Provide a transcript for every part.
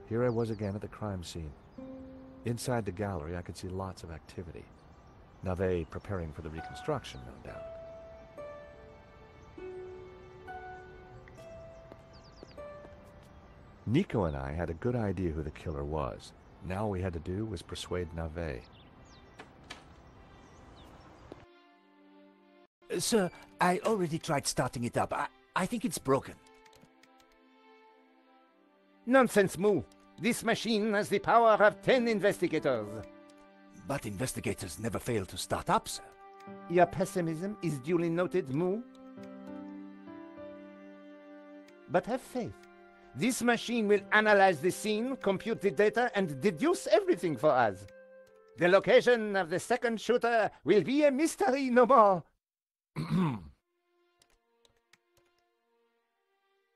Here I was again at the crime scene. Inside the gallery, I could see lots of activity. Nave preparing for the reconstruction, no doubt. Nico and I had a good idea who the killer was. Now all we had to do was persuade Nave. Sir, I already tried starting it up. I think it's broken. Nonsense, Moo. This machine has the power of 10 investigators. But investigators never fail to start up, sir. Your pessimism is duly noted, Moo. But have faith. This machine will analyze the scene, compute the data, and deduce everything for us. The location of the second shooter will be a mystery no more.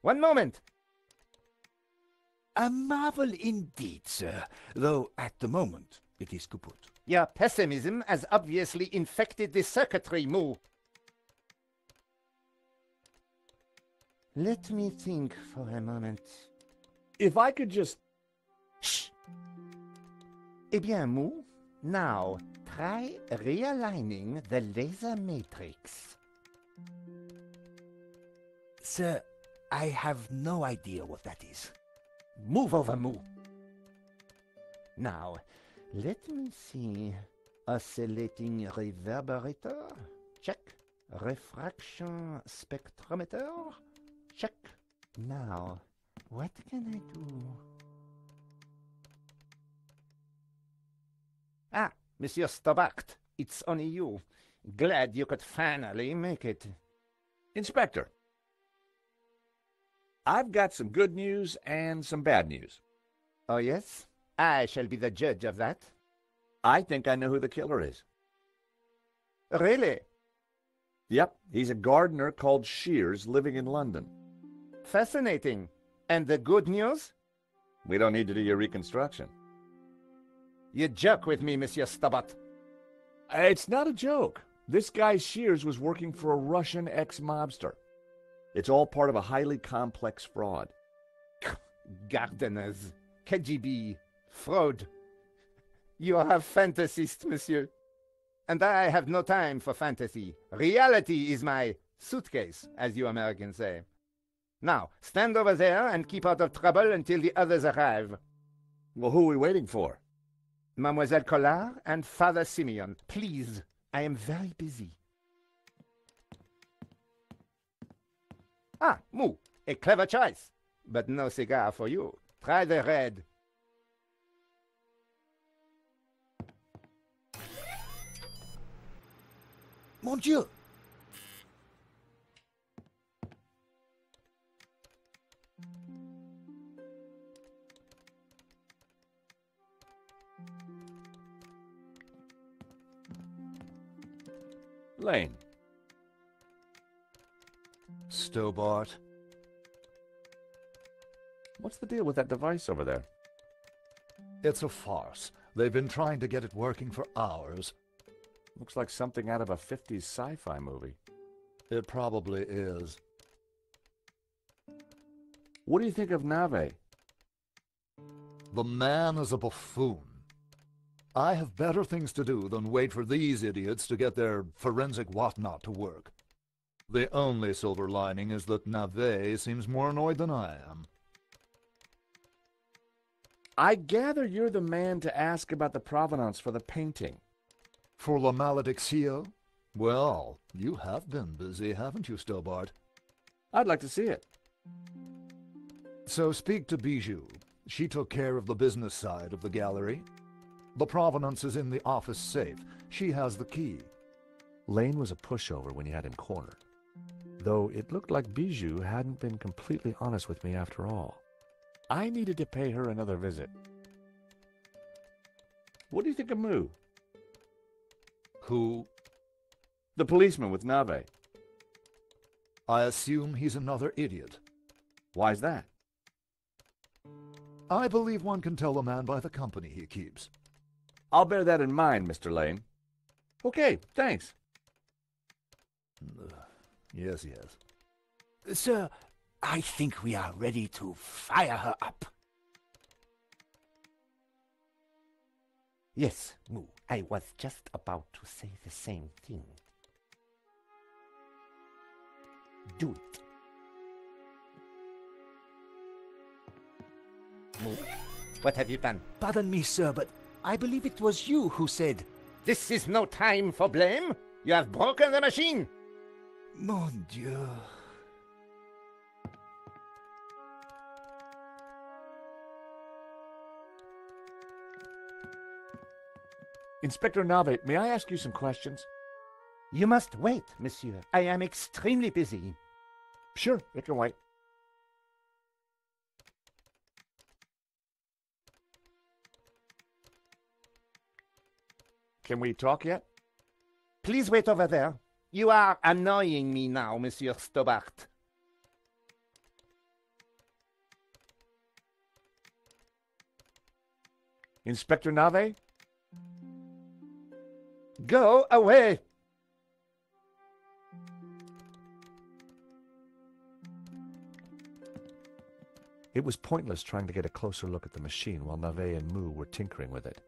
One moment. A marvel indeed, sir, though at the moment it is kaput. Your pessimism has obviously infected the circuitry, Moo. Let me think for a moment. If I could just... Shh! Eh bien, Moo, now try realigning the laser matrix. Sir, I have no idea what that is. Move over, Moo. Now, let me see. Oscillating reverberator? Check. Refraction spectrometer? Check. Now, what can I do? Ah, Monsieur Stobart, it's only you. Glad you could finally make it. Inspector, I've got some good news and some bad news. Oh, yes? I shall be the judge of that. I think I know who the killer is. Really? Yep, he's a gardener called Shears living in London. Fascinating. And the good news? We don't need to do your reconstruction. You joke with me, Monsieur Stobart. It's not a joke. This guy Shears was working for a Russian ex-mobster. It's all part of a highly complex fraud. Gardeners, KGB, fraud. You are a fantasist, monsieur. And I have no time for fantasy. Reality is my suitcase, as you Americans say. Now, stand over there and keep out of trouble until the others arrive. Well, who are we waiting for? Mademoiselle Collard and Father Simeon. Please, I am very busy. Ah, Moo, a clever choice. But no cigar for you. Try the red. Mon Dieu! Lane. Stobart. What's the deal with that device over there? It's a farce. They've been trying to get it working for hours. Looks like something out of a 50s sci-fi movie. It probably is. What do you think of Nave? The man is a buffoon. I have better things to do than wait for these idiots to get their forensic whatnot to work. The only silver lining is that Nave seems more annoyed than I am. I gather you're the man to ask about the provenance for the painting. For La Maledictio? Well, you have been busy, haven't you, Stobart? I'd like to see it. So speak to Bijou. She took care of the business side of the gallery. The provenance is in the office safe. She has the key. Lane was a pushover when you had him cornered. Though it looked like Bijou hadn't been completely honest with me after all. I needed to pay her another visit. What do you think of Moo? Who? The policeman with Nave. I assume he's another idiot. Why's that? I believe one can tell a man by the company he keeps. I'll bear that in mind, Mr. Lane. Okay, thanks. Yes, yes. Sir, I think we are ready to fire her up. Yes, Moo. I was just about to say the same thing. Do it. Moo, what have you done? Pardon me, sir, but I believe it was you who said, This is no time for blame. You have broken the machine. Mon Dieu. Inspector Nave, may I ask you some questions? You must wait, monsieur. I am extremely busy. Sure, it can wait. Can we talk yet? Please wait over there. You are annoying me now, Monsieur Stobart. Inspector Nave? Go away. It was pointless trying to get a closer look at the machine while Nave and Moo were tinkering with it.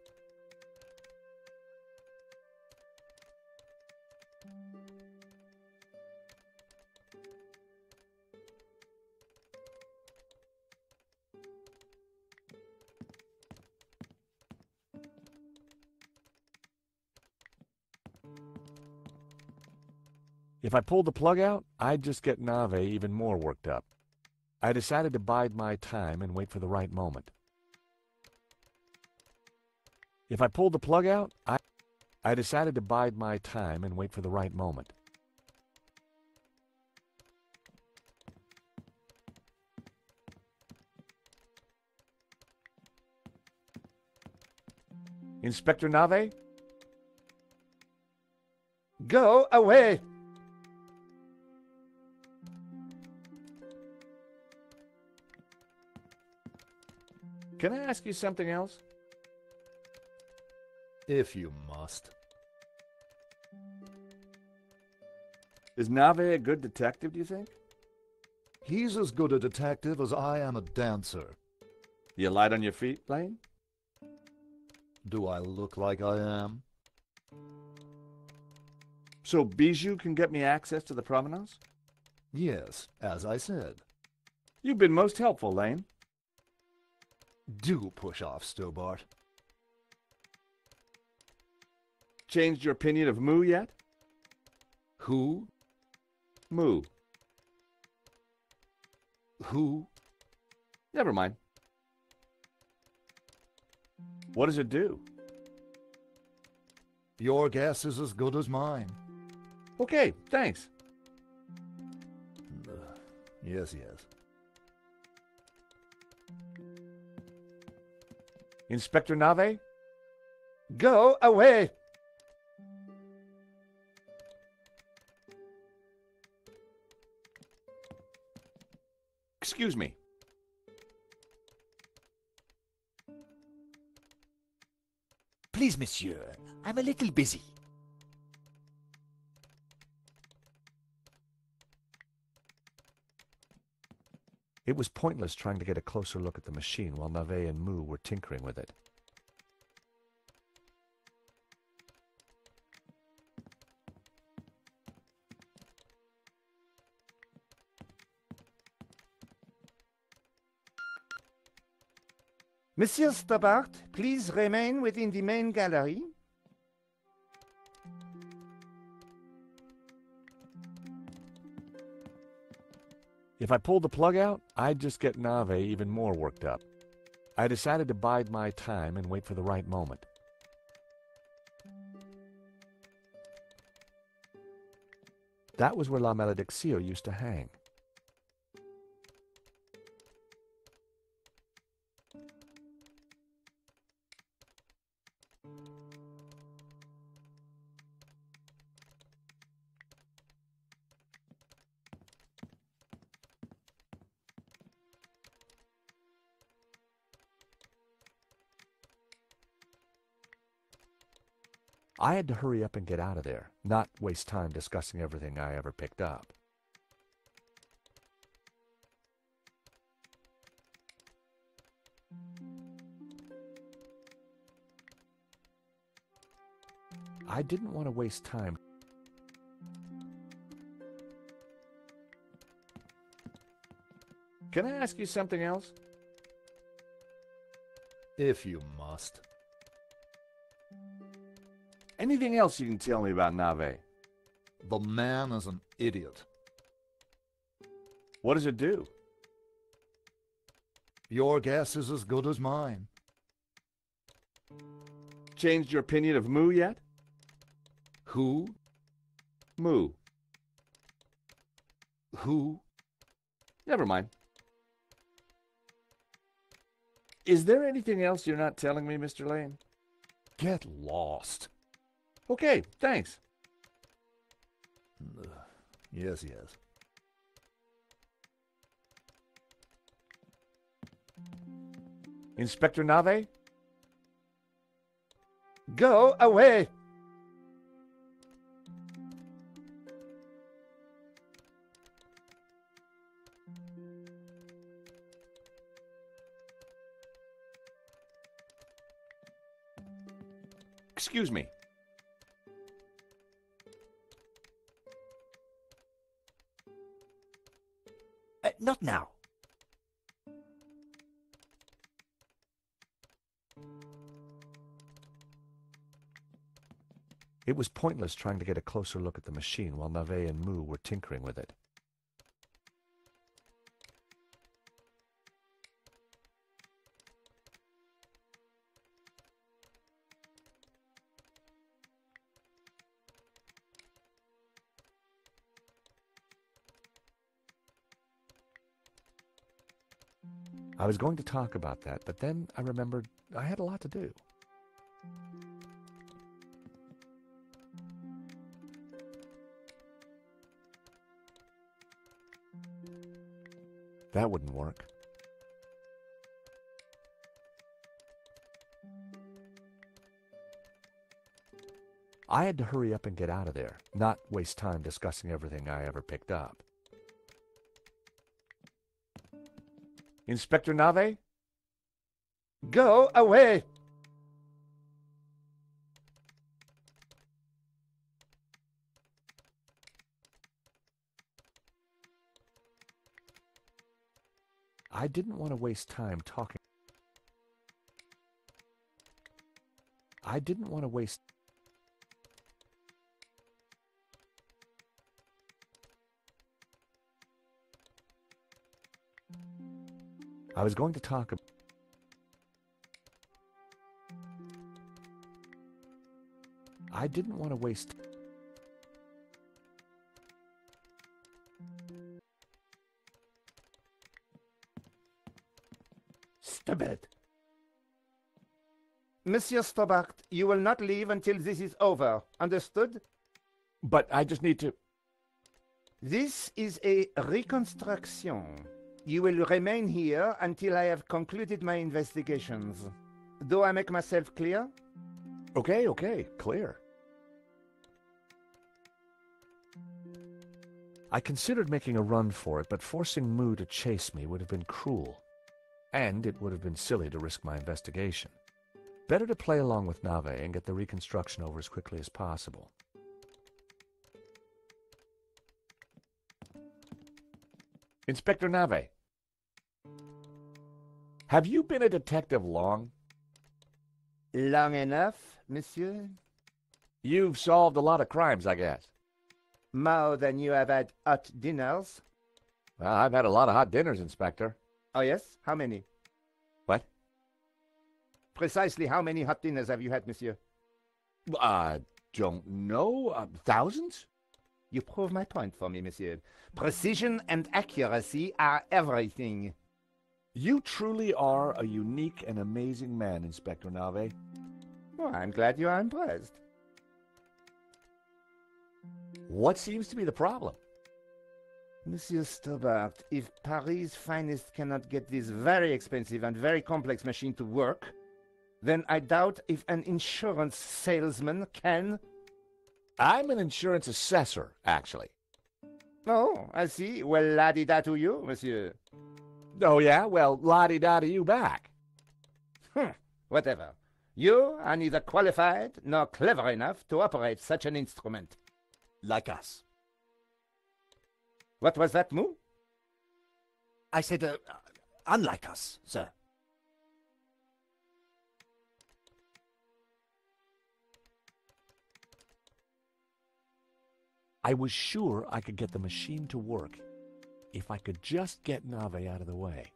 If I pulled the plug out, I'd just get Nave even more worked up. I decided to bide my time and wait for the right moment. If I pulled the plug out, I decided to bide my time and wait for the right moment. Inspector Nave? Go away. Can I ask you something else? If you must. Is Nave a good detective, do you think? He's as good a detective as I am a dancer. You light on your feet, Lane? Do I look like I am? So Bijou can get me access to the provenance? Yes, as I said. You've been most helpful, Lane. Do push off, Stobart. Changed your opinion of Moo yet? Who? Moo. Who? Never mind. What does it do? Your guess is as good as mine. Okay, thanks. Yes, yes. Inspector Nave? Go away. Excuse me. Please, monsieur, I'm a little busy. It was pointless trying to get a closer look at the machine while Nave and Moo were tinkering with it. Monsieur Stobart, please remain within the main gallery. If I pulled the plug out, I'd just get Nave even more worked up. I decided to bide my time and wait for the right moment. That was where La Malediccio used to hang. I had to hurry up and get out of there, not waste time discussing everything I ever picked up. I didn't want to waste time. Can I ask you something else? If you must. Anything else you can tell me about Nave? The man is an idiot. What does it do? Your guess is as good as mine. Changed your opinion of Moo yet? Who? Moo. Who? Never mind. Is there anything else you're not telling me, Mr. Lane? Get lost. Okay, thanks. Yes, yes. Inspector Nave? Go away! Excuse me. Not now. It was pointless trying to get a closer look at the machine while Nave and Moo were tinkering with it. I was going to talk about that, but then I remembered I had a lot to do. That wouldn't work. I had to hurry up and get out of there, not waste time discussing everything I ever picked up. Inspector Nave? Go away! I didn't want to waste time talking. I didn't want to waste... I was going to talk about... I didn't want to waste... Stop it. Monsieur Stobart, you will not leave until this is over. Understood? But I just need to... This is a reconstruction. You will remain here until I have concluded my investigations. Do I make myself clear? Okay, clear. I considered making a run for it, but forcing Moo to chase me would have been cruel. And it would have been silly to risk my investigation. Better to play along with Nave and get the reconstruction over as quickly as possible. Inspector Nave, have you been a detective long? Long enough, monsieur? You've solved a lot of crimes, I guess. More than you have had hot dinners? Well, I've had a lot of hot dinners, Inspector. Oh, yes? How many? What? Precisely how many hot dinners have you had, monsieur? I don't know. Thousands? You prove my point for me, monsieur. Precision and accuracy are everything. You truly are a unique and amazing man, Inspector Nave. Well, I'm glad you are impressed. What seems to be the problem? Monsieur Stobart, if Paris' finest cannot get this very expensive and very complex machine to work, then I doubt if an insurance salesman can. I'm an insurance assessor, actually. Oh, I see. Well, la-di-da to you, monsieur. Oh, yeah? Well, la-di-da to you back. Whatever. You are neither qualified nor clever enough to operate such an instrument. Like us. What was that, Moo? I said, unlike us, sir. I was sure I could get the machine to work if I could just get Nave out of the way.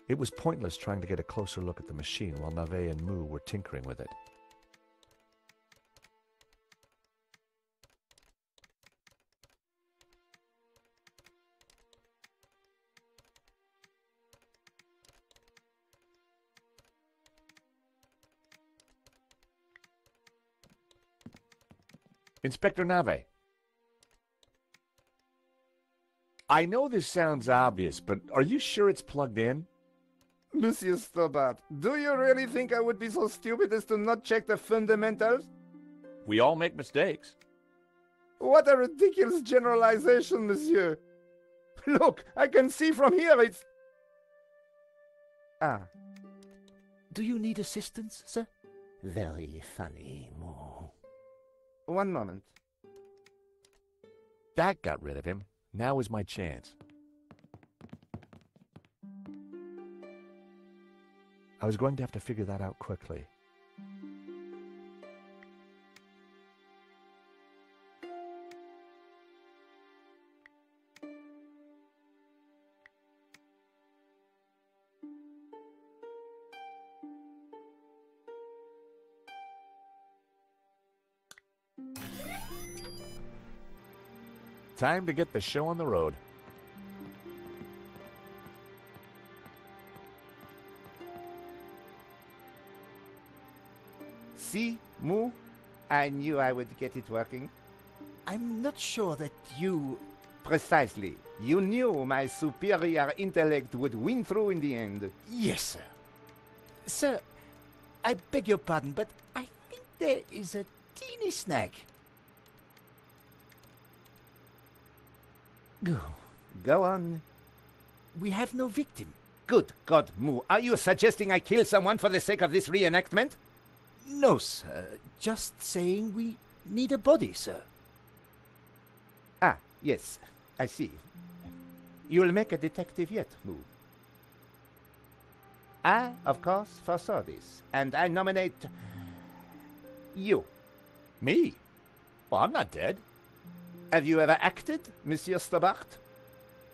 It was pointless trying to get a closer look at the machine while Nave and Moo were tinkering with it. Inspector Nave. I know this sounds obvious, but are you sure it's plugged in? Monsieur Stobart, do you really think I would be so stupid as to not check the fundamentals? We all make mistakes. What a ridiculous generalization, monsieur. Look, I can see from here it's... Ah. Do you need assistance, sir? Very funny, Moo. One moment. That got rid of him. Now is my chance. I was going to have to figure that out quickly. Time to get the show on the road. See, Moo? I knew I would get it working. I'm not sure that you... Precisely. You knew my superior intellect would win through in the end. Yes, sir. Sir, I beg your pardon, but I think there is a teeny snag. Go on. We have no victim. Good God, Moo. Are you suggesting I kill someone for the sake of this reenactment? No, sir. Just saying we need a body, sir. Ah, yes. I see. You'll make a detective yet, Moo. I, of course, foresaw this, and I nominate... you. Me? Well, I'm not dead. Have you ever acted, Monsieur Stobart?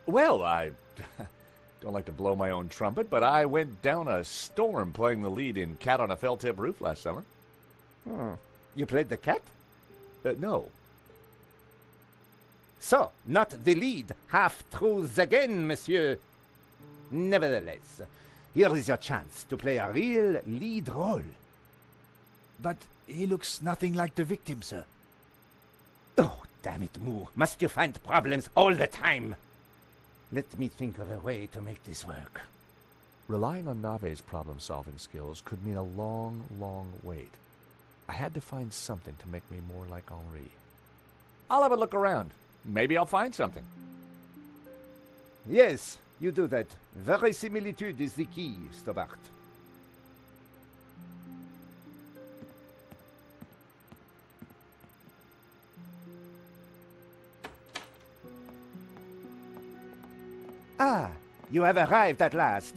Well, I don't like to blow my own trumpet, but I went down a storm playing the lead in Cat on a Felt-Tip Roof last summer. You played the cat? No. So, not the lead. Half-truths again, monsieur. Nevertheless, here is your chance to play a real lead role. But he looks nothing like the victim, sir. Oh, damn it, Moo. Must you find problems all the time? Let me think of a way to make this work. Relying on Nave's problem-solving skills could mean a long, long wait. I had to find something to make me more like Henri. I'll have a look around. Maybe I'll find something. Yes, you do that. Verisimilitude is the key, Stobart. Ah, you have arrived at last.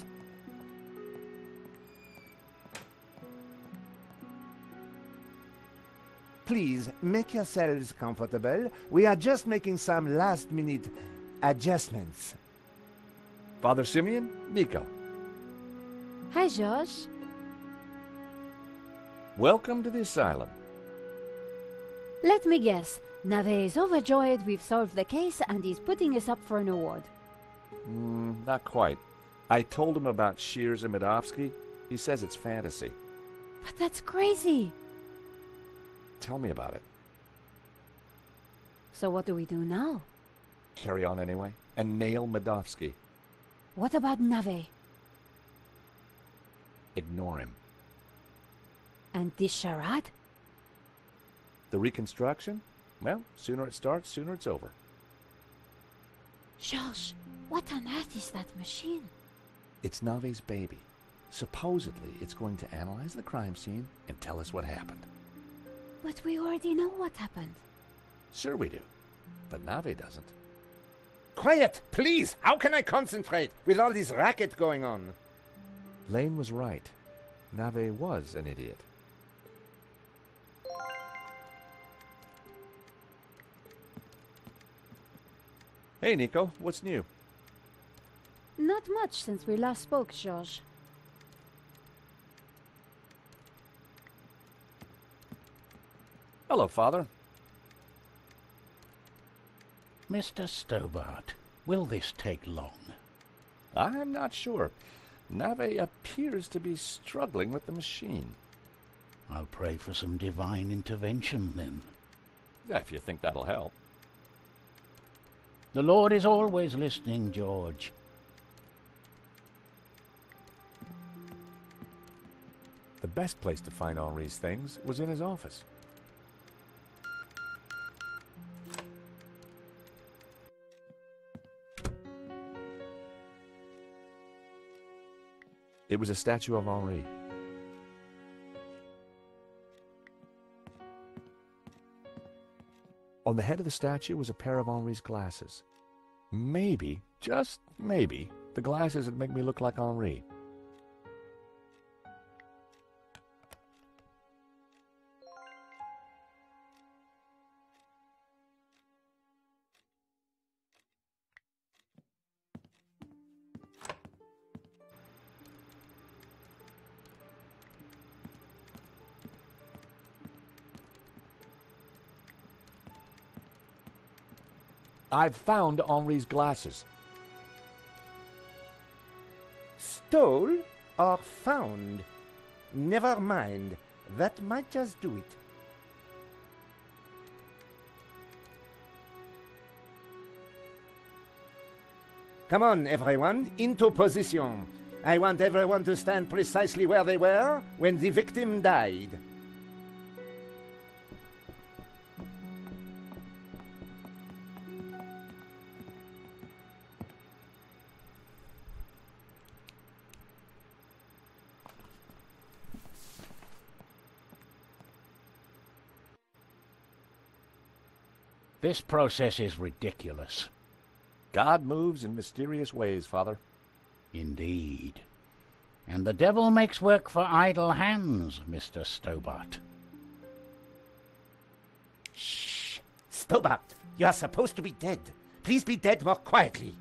Please, make yourselves comfortable. We are just making some last-minute adjustments. Father Simeon, Nico. Hi, Josh. Welcome to the asylum. Let me guess. Nave is overjoyed we've solved the case and he's putting us up for an award. Not quite. I told him about Shears and Medovsky. He says it's fantasy. But that's crazy. Tell me about it. So what do we do now? Carry on anyway, and nail Medovsky. What about Nave? Ignore him. And this charade? The reconstruction? Well, sooner it starts, sooner it's over. Georges, what on earth is that machine? It's Nave's baby. Supposedly, it's going to analyze the crime scene and tell us what happened. But we already know what happened. Sure we do, but Nave doesn't. Quiet, please! How can I concentrate with all this racket going on? Lane was right. Nave was an idiot. Hey, Nico, what's new? Not much since we last spoke, Georges. Hello, Father. Mr. Stobart, will this take long? I'm not sure. Nave appears to be struggling with the machine. I'll pray for some divine intervention, then. If you think that'll help. The Lord is always listening, George. The best place to find Henri's things was in his office. It was a statue of Henri. On the head of the statue was a pair of Henri's glasses. Maybe, just maybe, the glasses would make me look like Henri. I've found Henri's glasses. Stole or found? Never mind. That might just do it. Come on, everyone, into position. I want everyone to stand precisely where they were when the victim died. This process is ridiculous. God moves in mysterious ways, Father. Indeed. And the devil makes work for idle hands, Mr. Stobart. Shh! Stobart, you are supposed to be dead. Please be dead more quietly.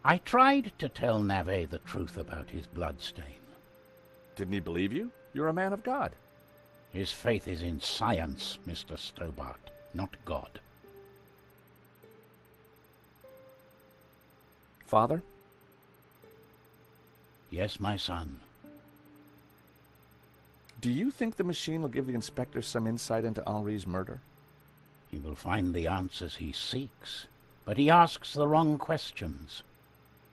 I tried to tell Nave the truth about his bloodstain. Didn't he believe you? You're a man of God. His faith is in science, Mr. Stobart, not God. Father? Yes, my son. Do you think the machine will give the inspector some insight into Henri's murder? He will find the answers he seeks, but he asks the wrong questions.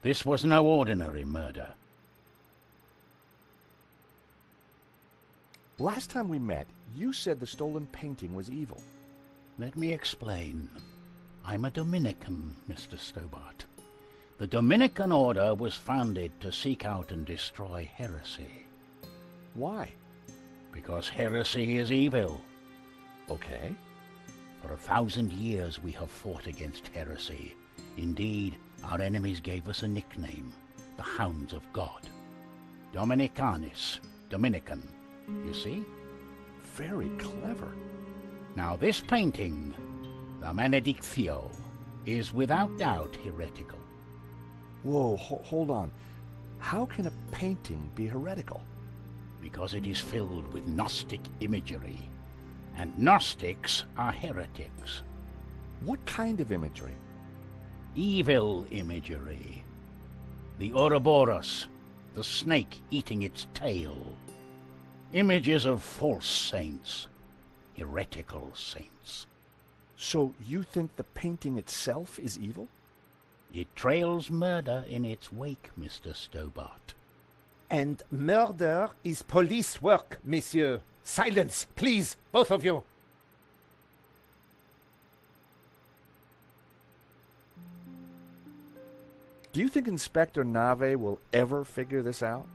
This was no ordinary murder. Last time we met, you said the stolen painting was evil. Let me explain. I'm a Dominican, Mr. Stobart. The Dominican order was founded to seek out and destroy heresy. Why? Because heresy is evil. Okay. For 1,000 years we have fought against heresy. Indeed, our enemies gave us a nickname, the Hounds of God. Dominicanis, Dominican, you see? Very clever. Now this painting, the Maledictio, is without doubt heretical. Whoa, hold on. How can a painting be heretical? Because it is filled with Gnostic imagery, and Gnostics are heretics. What kind of imagery? Evil imagery. The Ouroboros, the snake eating its tail. Images of false saints, heretical saints. So you think the painting itself is evil? It trails murder in its wake, Mr. Stobart. And murder is police work, monsieur. Silence, please, both of you. Do you think Inspector Nave will ever figure this out?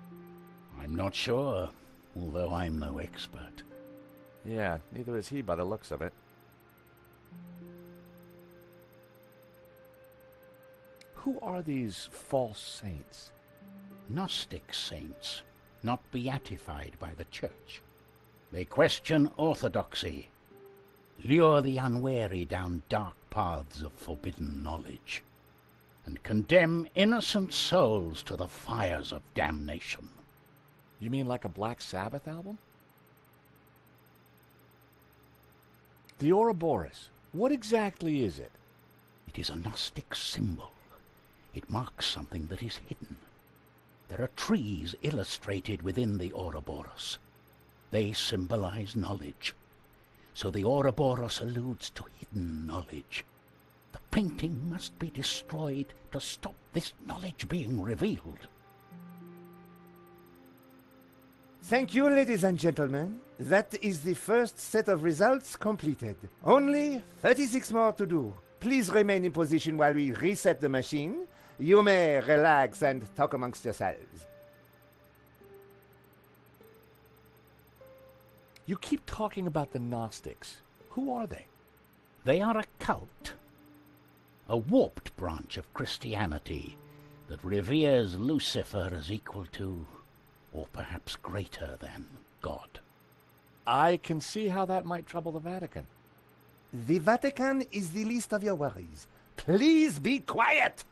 I'm not sure, although I'm no expert. Yeah, neither is he by the looks of it. Who are these false saints? Gnostic saints, not beatified by the Church. They question orthodoxy, lure the unwary down dark paths of forbidden knowledge, and condemn innocent souls to the fires of damnation. You mean like a Black Sabbath album? The Ouroboros, what exactly is it? It is a Gnostic symbol. It marks something that is hidden. There are trees illustrated within the Ouroboros. They symbolize knowledge. So the Ouroboros alludes to hidden knowledge. The painting must be destroyed to stop this knowledge being revealed. Thank you, ladies and gentlemen. That is the first set of results completed. Only 36 more to do. Please remain in position while we reset the machine. You may relax and talk amongst yourselves. You keep talking about the Gnostics. Who are they? They are a cult, a warped branch of Christianity that reveres Lucifer as equal to, or perhaps greater than, God. I can see how that might trouble the Vatican. The Vatican is the least of your worries. Please be quiet!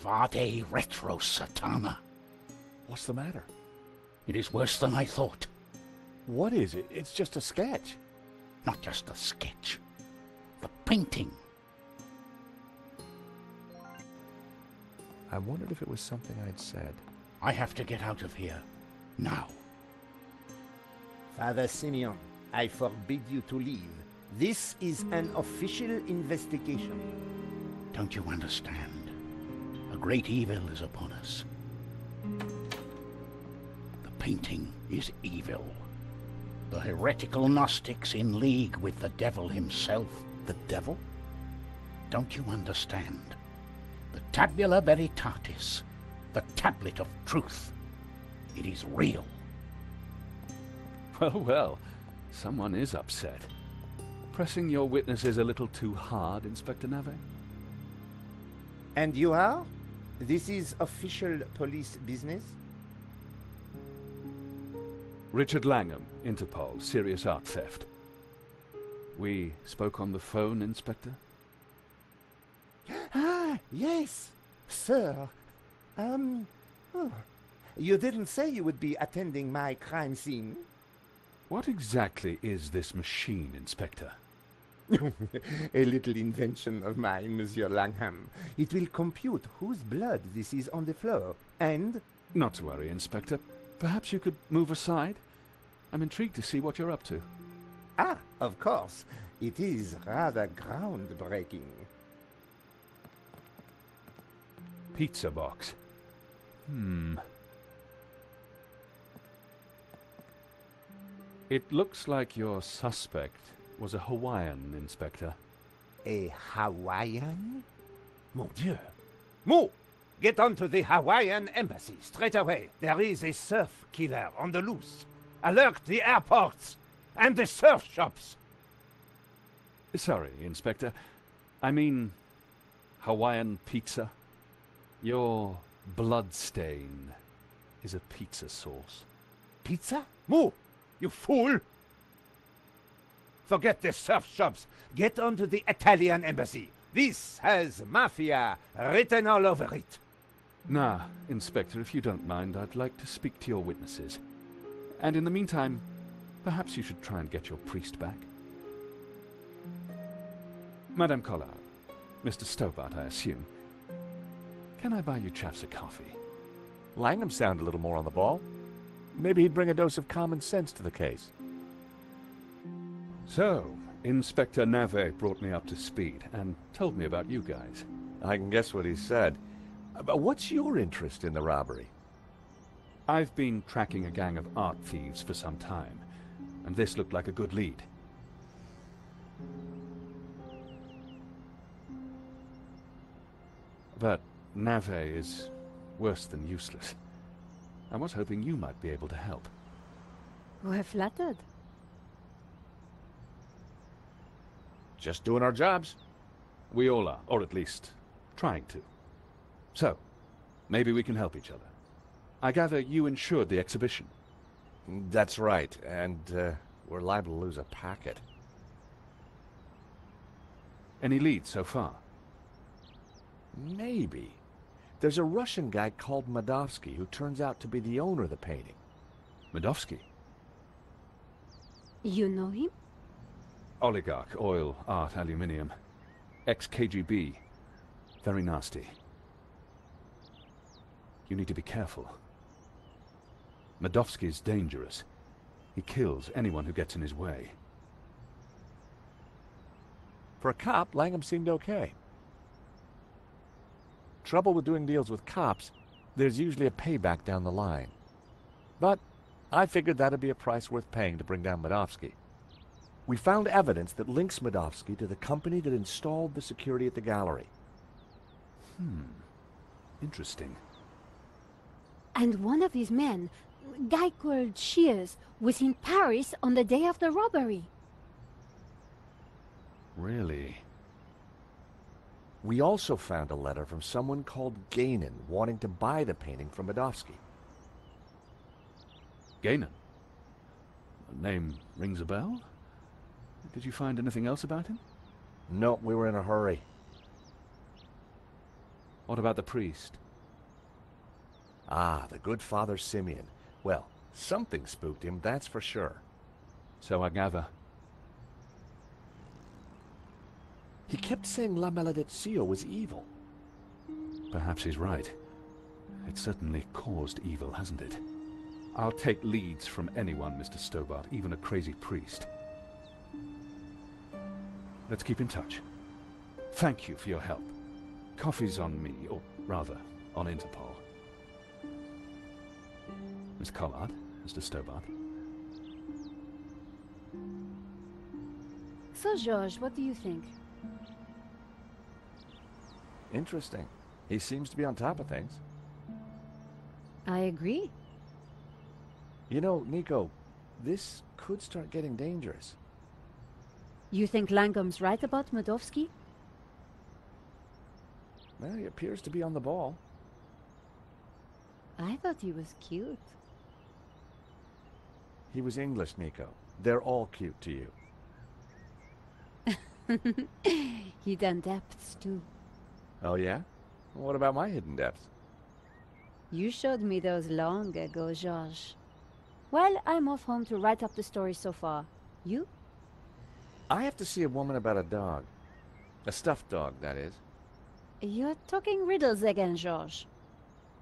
Vade retro satana. What's the matter? It is worse than I thought. What is it? It's just a sketch. Not just a sketch. The painting. I wondered if it was something I'd said. I have to get out of here. Now. Father Simeon, I forbid you to leave. This is an official investigation. Don't you understand? A great evil is upon us. The painting is evil. The heretical Gnostics in league with the devil himself. The devil? Don't you understand? The Tabula Veritatis, the tablet of truth. It is real. Well, well, someone is upset. Pressing your witnesses a little too hard, Inspector Nave? And you are? This is official police business? Richard Langham, Interpol, serious art theft. We spoke on the phone, Inspector? Ah, yes, sir. You didn't say you would be attending my crime scene. What exactly is this machine, Inspector? A little invention of mine, Monsieur Langham. It will compute whose blood this is on the floor, and... Not to worry, Inspector. Perhaps you could move aside? I'm intrigued to see what you're up to. Ah, of course. It is rather groundbreaking. Pizza box. It looks like your suspect was a Hawaiian, Inspector. A Hawaiian? Mon Dieu. Mo! Get on to the Hawaiian embassy straight away. There is a surf killer on the loose. Alert the airports and the surf shops. Sorry, Inspector. I mean, Hawaiian pizza. Your bloodstain is a pizza sauce. Pizza? Moo! You fool! Forget the surf shops. Get on to the Italian embassy. This has Mafia written all over it. Now, Inspector, if you don't mind, I'd like to speak to your witnesses. And in the meantime, perhaps you should try and get your priest back. Madame Collard, Mr. Stobart, I assume. Can I buy you chaps a coffee? Langham sounded a little more on the ball. Maybe he'd bring a dose of common sense to the case. So, Inspector Navet brought me up to speed and told me about you guys. I can guess what he said. But what's your interest in the robbery? I've been tracking a gang of art thieves for some time, and this looked like a good lead. But Navet is worse than useless. I was hoping you might be able to help. We're flattered. Just doing our jobs. We all are, or at least trying to. So, maybe we can help each other. I gather you insured the exhibition. That's right, and we're liable to lose a packet. Any leads so far? Maybe. There's a Russian guy called Medovsky who turns out to be the owner of the painting. Medovsky? You know him? Oligarch, oil, art, aluminium. Ex-KGB. Very nasty. You need to be careful. Medovsky's dangerous. He kills anyone who gets in his way. For a cop, Langham seemed okay. Trouble with doing deals with cops, there's usually a payback down the line. But I figured that'd be a price worth paying to bring down Medovsky. We found evidence that links Medovsky to the company that installed the security at the gallery. Interesting. And one of his men, a guy called Shears, was in Paris on the day of the robbery. Really? We also found a letter from someone called Gainan wanting to buy the painting from Medovsky. Gainan? The name rings a bell? Did you find anything else about him? No, we were in a hurry. What about the priest? Ah, the good Father Simeon. Well, something spooked him, that's for sure. So I gather. He kept saying La Maledizio was evil. Perhaps he's right. It certainly caused evil, hasn't it? I'll take leads from anyone, Mr. Stobart, even a crazy priest. Let's keep in touch. Thank you for your help. Coffee's on me, or rather, on Interpol. Miss Collard, Mr. Stobart. So, George, what do you think? Interesting. He seems to be on top of things. I agree. You know, Nico, this could start getting dangerous. You think Langham's right about Medovsky? Well, he appears to be on the ball. I thought he was cute. He was English, Nico. They're all cute to you. Hidden depths, too. Oh, yeah? What about my hidden depths? You showed me those long ago, George. Well, I'm off home to write up the story so far. You? I have to see a woman about a dog. A stuffed dog, that is. You're talking riddles again, George.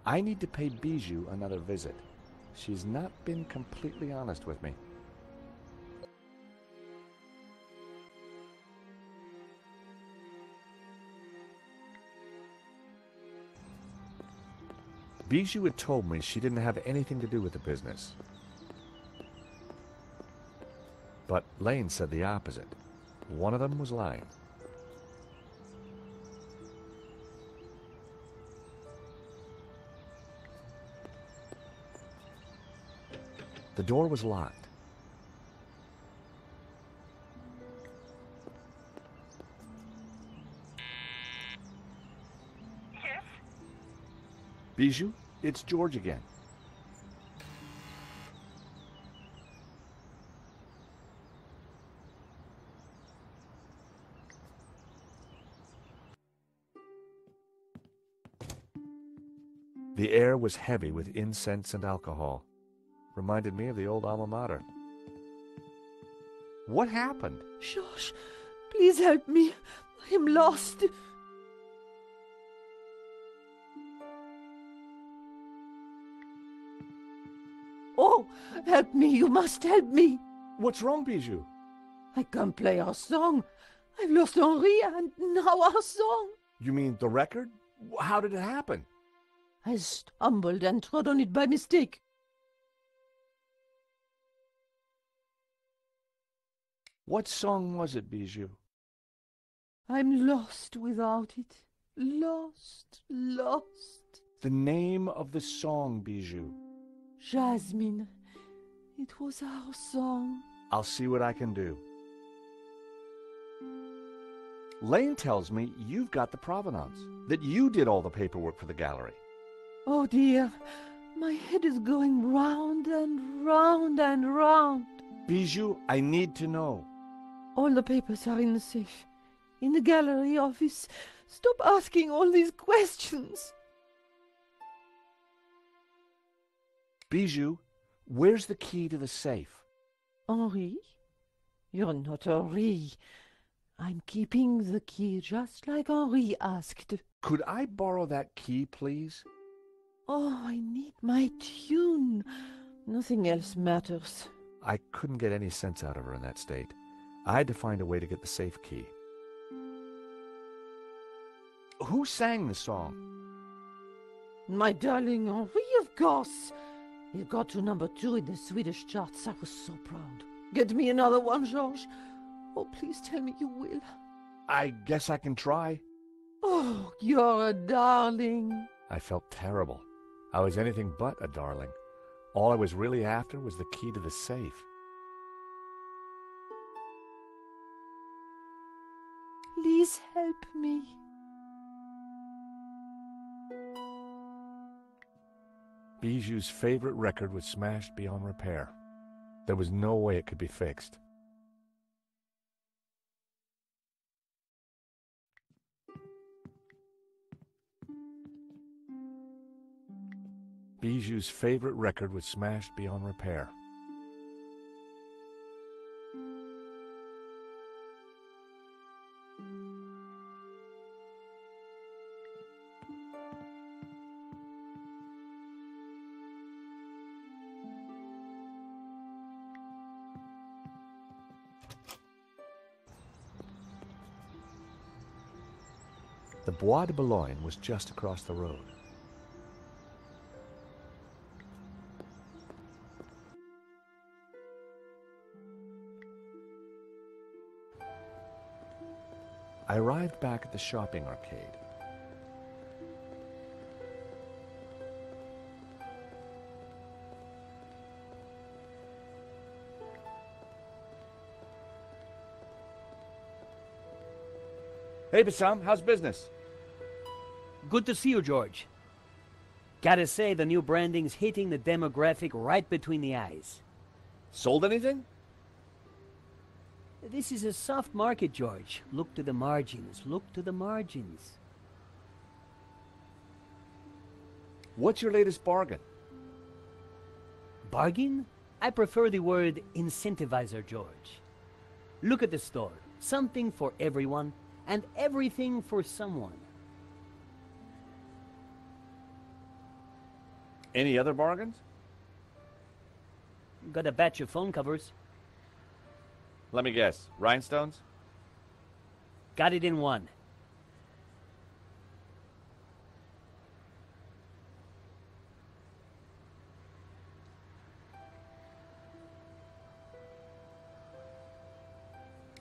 I need to pay Bijou another visit. She's not been completely honest with me. Bijou had told me she didn't have anything to do with the business. But Lane said the opposite. One of them was lying. The door was locked. Yes? Bijou, it's George again. The air was heavy with incense and alcohol. Reminded me of the old alma mater. What happened? George, please help me. I am lost. Oh, help me. You must help me. What's wrong, Bijou? I can't play our song. I've lost Henri and now our song. You mean the record? How did it happen? I stumbled and trod on it by mistake. What song was it, Bijou? I'm lost without it. Lost, lost. The name of the song, Bijou. Jasmine. It was our song. I'll see what I can do. Lane tells me you've got the provenance, that you did all the paperwork for the gallery. Oh dear, my head is going round and round and round. Bijou, I need to know. All the papers are in the safe, in the gallery office. Stop asking all these questions. Bijou, where's the key to the safe? Henri? You're not Henri. I'm keeping the key just like Henri asked. Could I borrow that key, please? Oh, I need my tune. Nothing else matters. I couldn't get any sense out of her in that state. I had to find a way to get the safe key. Who sang the song? My darling Henri, of course. It got to #2 in the Swedish charts. I was so proud. Get me another one, Georges. Oh, please tell me you will. I guess I can try. Oh, you're a darling. I felt terrible. I was anything but a darling. All I was really after was the key to the safe. Please help me. Bijou's favorite record was smashed beyond repair. There was no way it could be fixed. Bijou's favorite record was smashed beyond repair. The Bois de Boulogne was just across the road. I arrived back at the shopping arcade. Hey, Bassam, how's business? Good to see you, George. Gotta say, the new branding's hitting the demographic right between the eyes. Sold anything? This is a soft market, George. Look to the margins. Look to the margins. What's your latest bargain? Bargain? I prefer the word incentivizer, George. Look at the store. Something for everyone, and everything for someone. Any other bargains? Got a batch of phone covers. Let me guess. Rhinestones? Got it in one.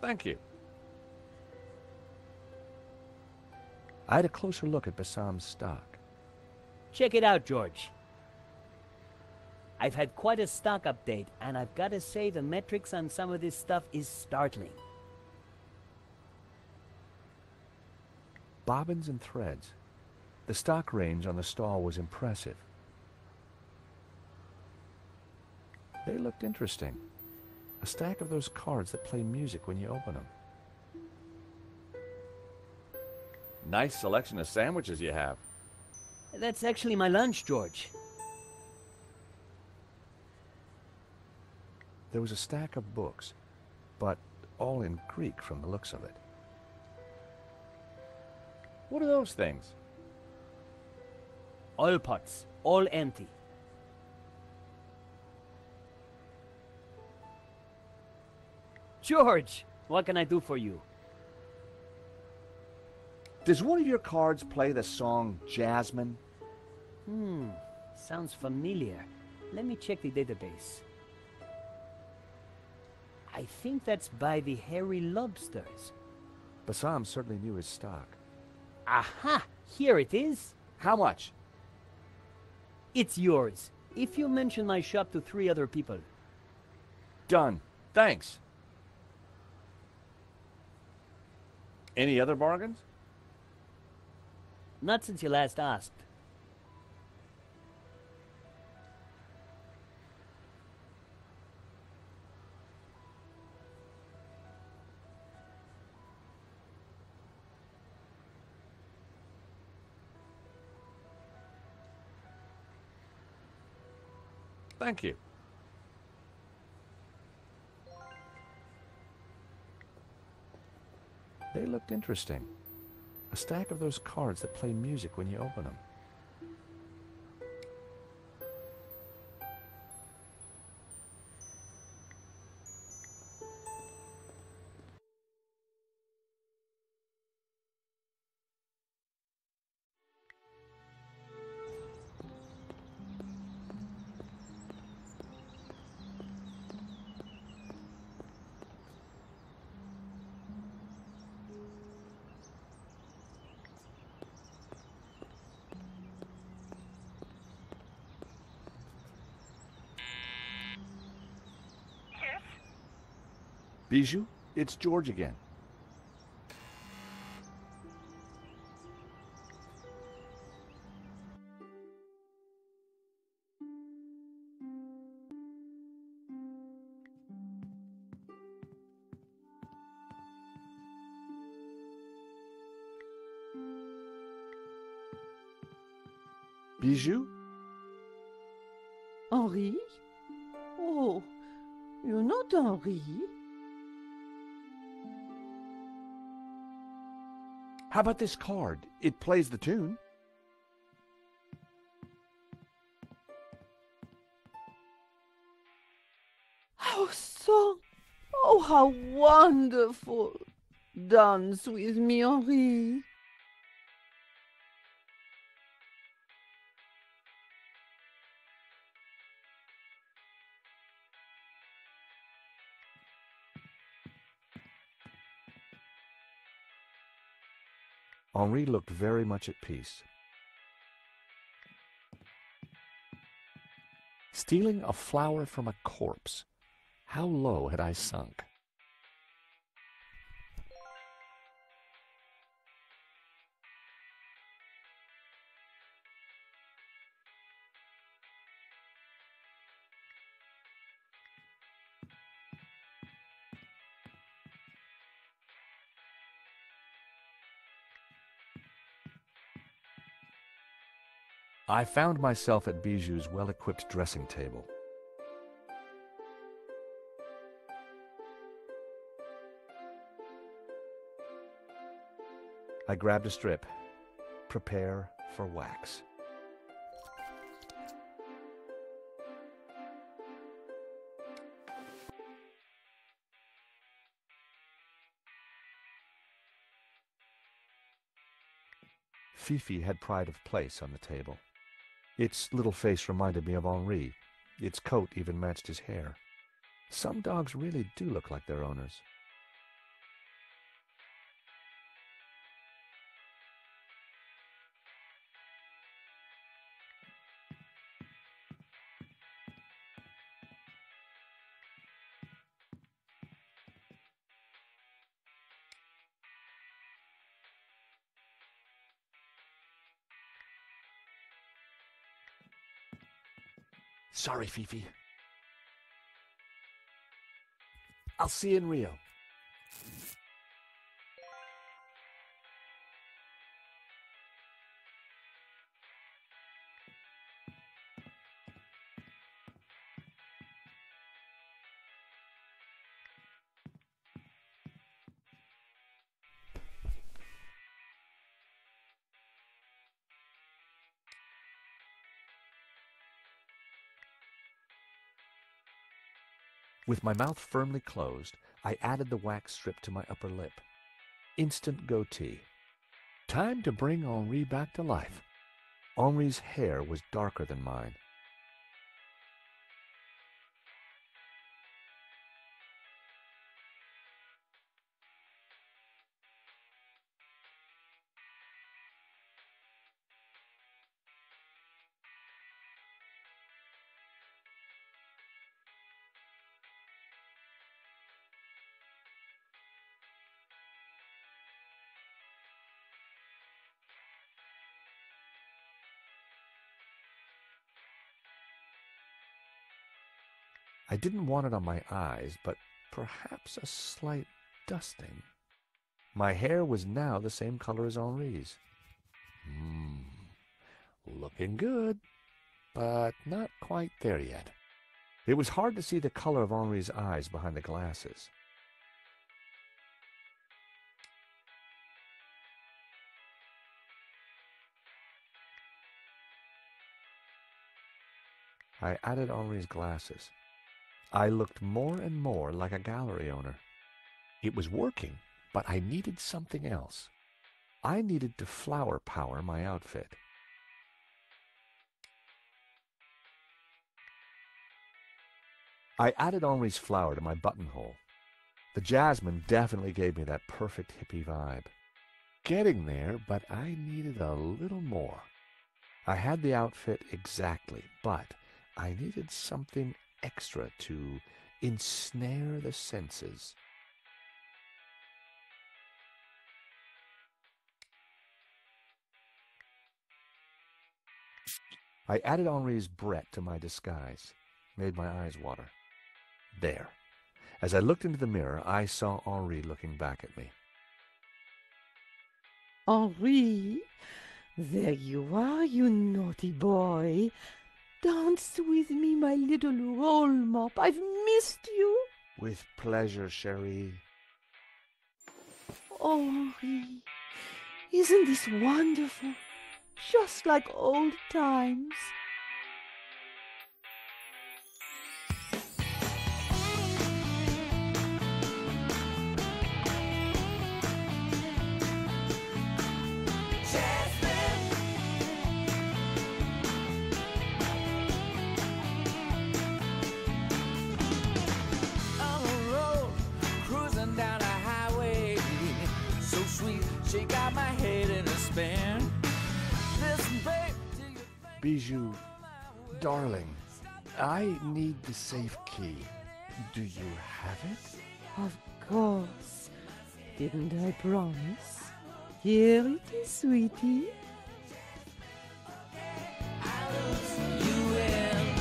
Thank you. I had a closer look at Bassam's stock. Check it out, George. I've had quite a stock update, and I've got to say the metrics on some of this stuff is startling. Bobbins and threads. The stock range on the stall was impressive. They looked interesting. A stack of those cards that play music when you open them. Nice selection of sandwiches you have. That's actually my lunch, George. There was a stack of books, but all in Greek from the looks of it. What are those things? Oil pots, all empty. George, what can I do for you? Does one of your cards play the song Jasmine? Sounds familiar. Let me check the database. I think that's by the Hairy Lobsters. Bassam certainly knew his stock. Aha! Here it is. How much? It's yours, if you mention my shop to 3 other people. Done. Thanks. Any other bargains? Not since you last asked. Thank you. They looked interesting. A stack of those cards that play music when you open them. Bijou, it's George again. Bijou? Henri? Oh, you're not Henri. How about this card? It plays the tune. Our song! Oh, how wonderful! Dance with me, Henri. Henri looked very much at peace. Stealing a flower from a corpse. How low had I sunk? I found myself at Bijou's well-equipped dressing table. I grabbed a strip. Prepare for wax. Fifi had pride of place on the table. Its little face reminded me of Henri. Its coat even matched his hair. Some dogs really do look like their owners. Sorry, Fifi. I'll see you in Rio. With my mouth firmly closed, I added the wax strip to my upper lip. Instant goatee. Time to bring Henri back to life. Henri's hair was darker than mine. I didn't want it on my eyes, but perhaps a slight dusting. My hair was now the same color as Henri's. Looking good, but not quite there yet. It was hard to see the color of Henri's eyes behind the glasses. I added Henri's glasses. I looked more and more like a gallery owner. It was working, but I needed something else. I needed to flower power my outfit. I added Henri's flower to my buttonhole. The jasmine definitely gave me that perfect hippie vibe. Getting there, but I needed a little more. I had the outfit exactly, but I needed something extra to ensnare the senses. I added Henri's Brett to my disguise, made my eyes water. There. As I looked into the mirror, I saw Henri looking back at me. Henri, there you are, you naughty boy. Dance with me, my little roll mop. I've missed you. With pleasure, chérie. Oh, Henri, isn't this wonderful? Just like old times. She got my head in a spin. Listen, babe, Bijou, darling, I need the safe key. Do you have it? Of course. Didn't I promise? Here it is, sweetie. you in.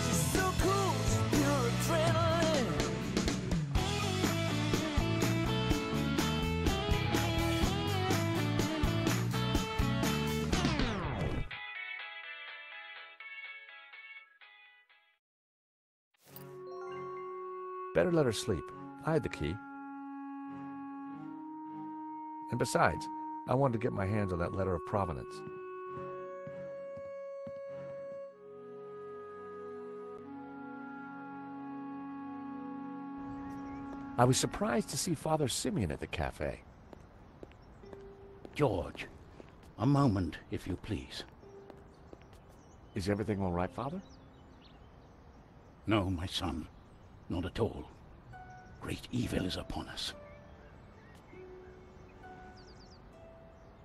She's so cool, she's pure adrenaline. Better let her sleep. I had the key. And besides, I wanted to get my hands on that letter of provenance. I was surprised to see Father Simeon at the cafe. George, a moment, if you please. Is everything all right, Father? No, my son, not at all. Great evil is upon us.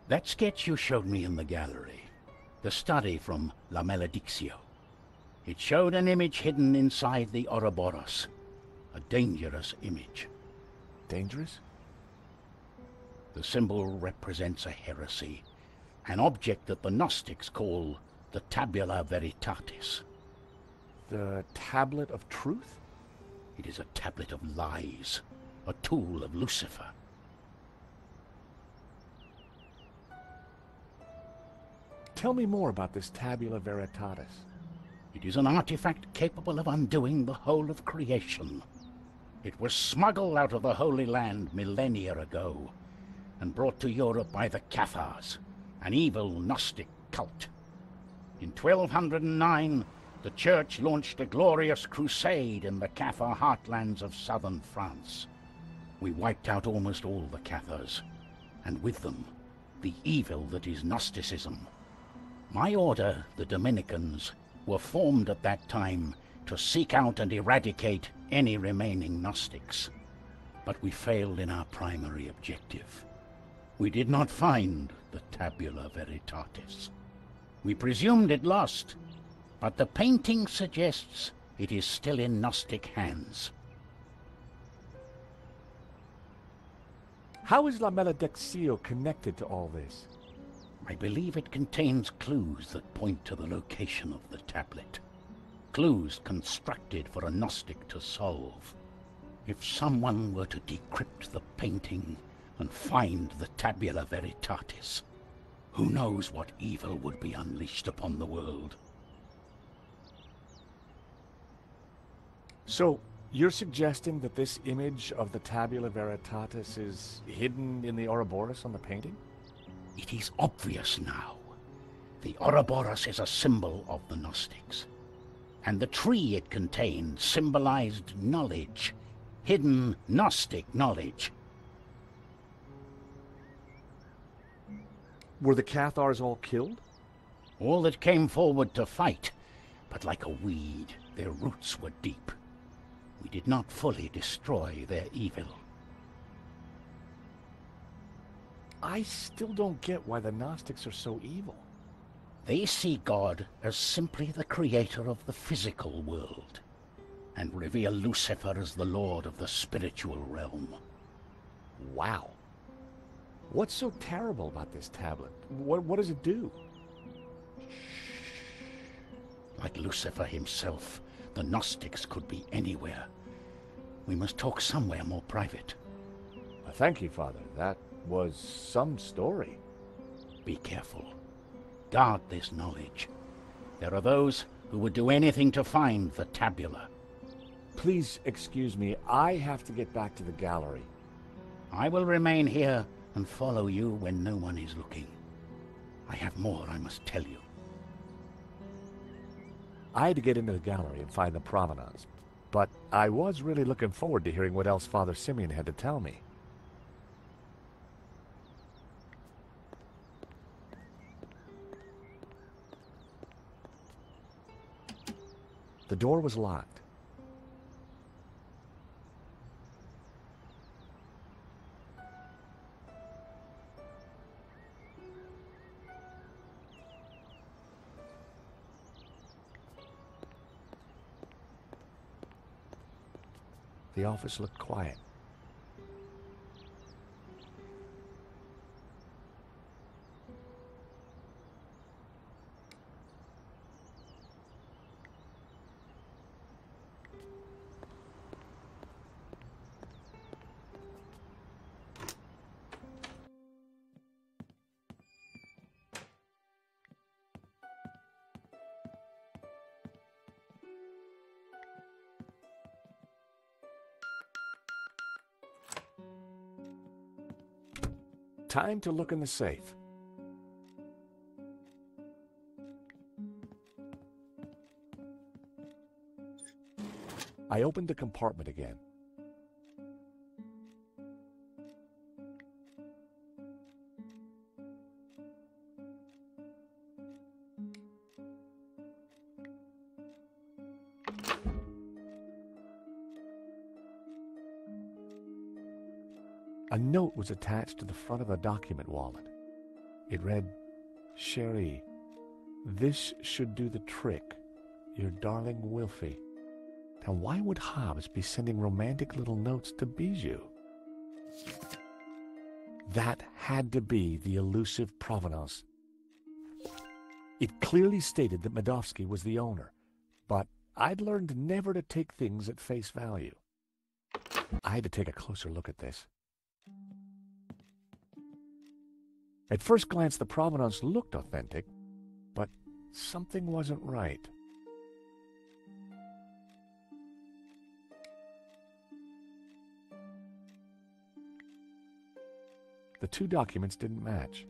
That sketch you showed me in the gallery, the study from La Maledictio, it showed an image hidden inside the Ouroboros, a dangerous image. Dangerous? The symbol represents a heresy, an object that the Gnostics call the Tabula Veritatis. The Tablet of Truth? It is a tablet of lies, a tool of Lucifer. Tell me more about this Tabula Veritatis. It is an artifact capable of undoing the whole of creation. It was smuggled out of the Holy Land millennia ago and brought to Europe by the Cathars, an evil Gnostic cult. In 1209, The Church launched a glorious crusade in the Cathar heartlands of southern France. We wiped out almost all the Cathars, and with them, the evil that is Gnosticism. My order, the Dominicans, were formed at that time to seek out and eradicate any remaining Gnostics. But we failed in our primary objective. We did not find the Tabula Veritatis. We presumed it lost, but the painting suggests it is still in Gnostic hands. How is La Maledictio connected to all this? I believe it contains clues that point to the location of the tablet. Clues constructed for a Gnostic to solve. If someone were to decrypt the painting and find the Tabula Veritatis, who knows what evil would be unleashed upon the world. So, you're suggesting that this image of the Tabula Veritatis is hidden in the Ouroboros on the painting? It is obvious now. The Ouroboros is a symbol of the Gnostics, and the tree it contained symbolized knowledge, hidden Gnostic knowledge. Were the Cathars all killed? All that came forward to fight, but like a weed, their roots were deep. We did not fully destroy their evil. I still don't get why the Gnostics are so evil. They see God as simply the creator of the physical world, and revere Lucifer as the lord of the spiritual realm. Wow. What's so terrible about this tablet? What does it do? Like Lucifer himself, the Gnostics could be anywhere. We must talk somewhere more private. Thank you, Father. That was some story. Be careful. Guard this knowledge. There are those who would do anything to find the tabula. Please excuse me. I have to get back to the gallery. I will remain here and follow you when no one is looking. I have more I must tell you. I had to get into the gallery and find the provenance, but I was really looking forward to hearing what else Father Simeon had to tell me. The door was locked. The office looked quiet. Time to look in the safe. I opened the compartment again. A note was attached to the front of the document wallet. It read, "Cherie, this should do the trick. Your darling Wilfie." Now why would Hobbs be sending romantic little notes to Bijou? That had to be the elusive provenance. It clearly stated that Medovsky was the owner, but I'd learned never to take things at face value. I had to take a closer look at this. At first glance, the provenance looked authentic, but something wasn't right. The two documents didn't match.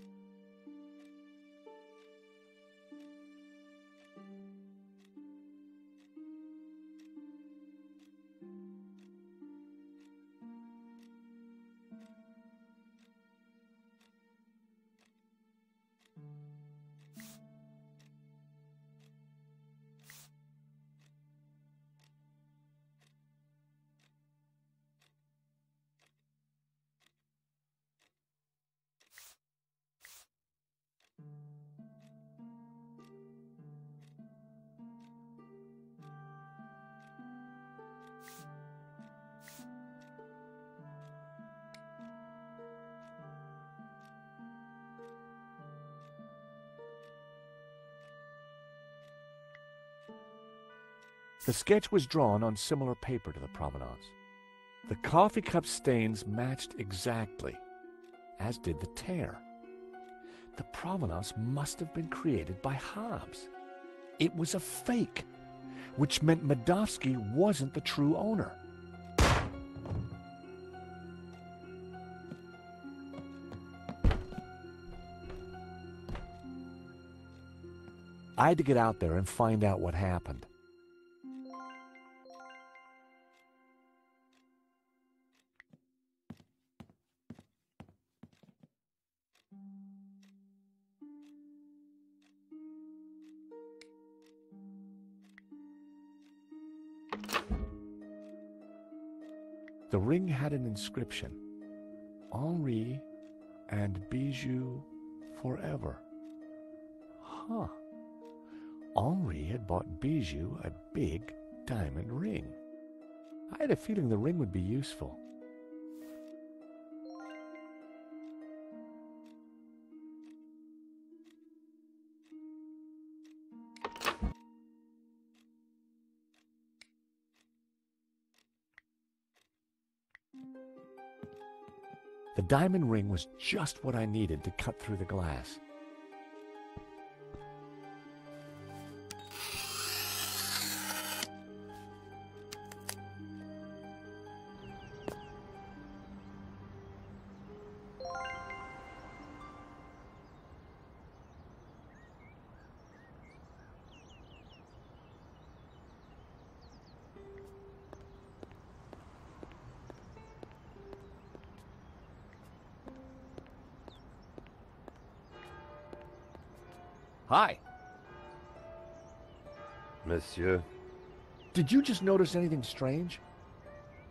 The sketch was drawn on similar paper to the provenance. The coffee cup stains matched exactly, as did the tear. The provenance must have been created by Hobbs. It was a fake, which meant Medovsky wasn't the true owner. I had to get out there and find out what happened. The ring had an inscription, Henri and Bijou forever. Huh. Henri had bought Bijou a big diamond ring. I had a feeling the ring would be useful. The diamond ring was just what I needed to cut through the glass. Hi. Monsieur? Did you just notice anything strange?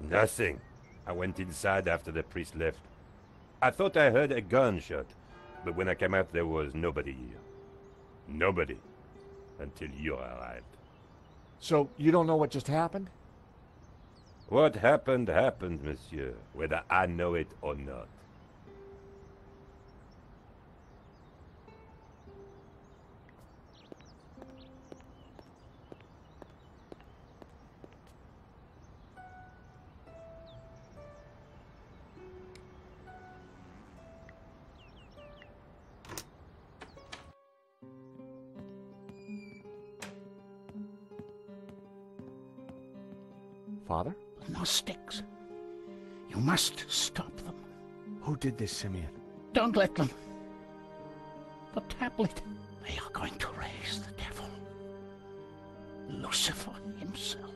Nothing. I went inside after the priest left. I thought I heard a gunshot, but when I came out there was nobody here. Nobody. Until you arrived. So you don't know what just happened? What happened, happened, monsieur, whether I know it or not. Father? The Gnostics. You must stop them. Who did this, Simeon? Don't let them. The tablet. They are going to raise the devil. Lucifer himself.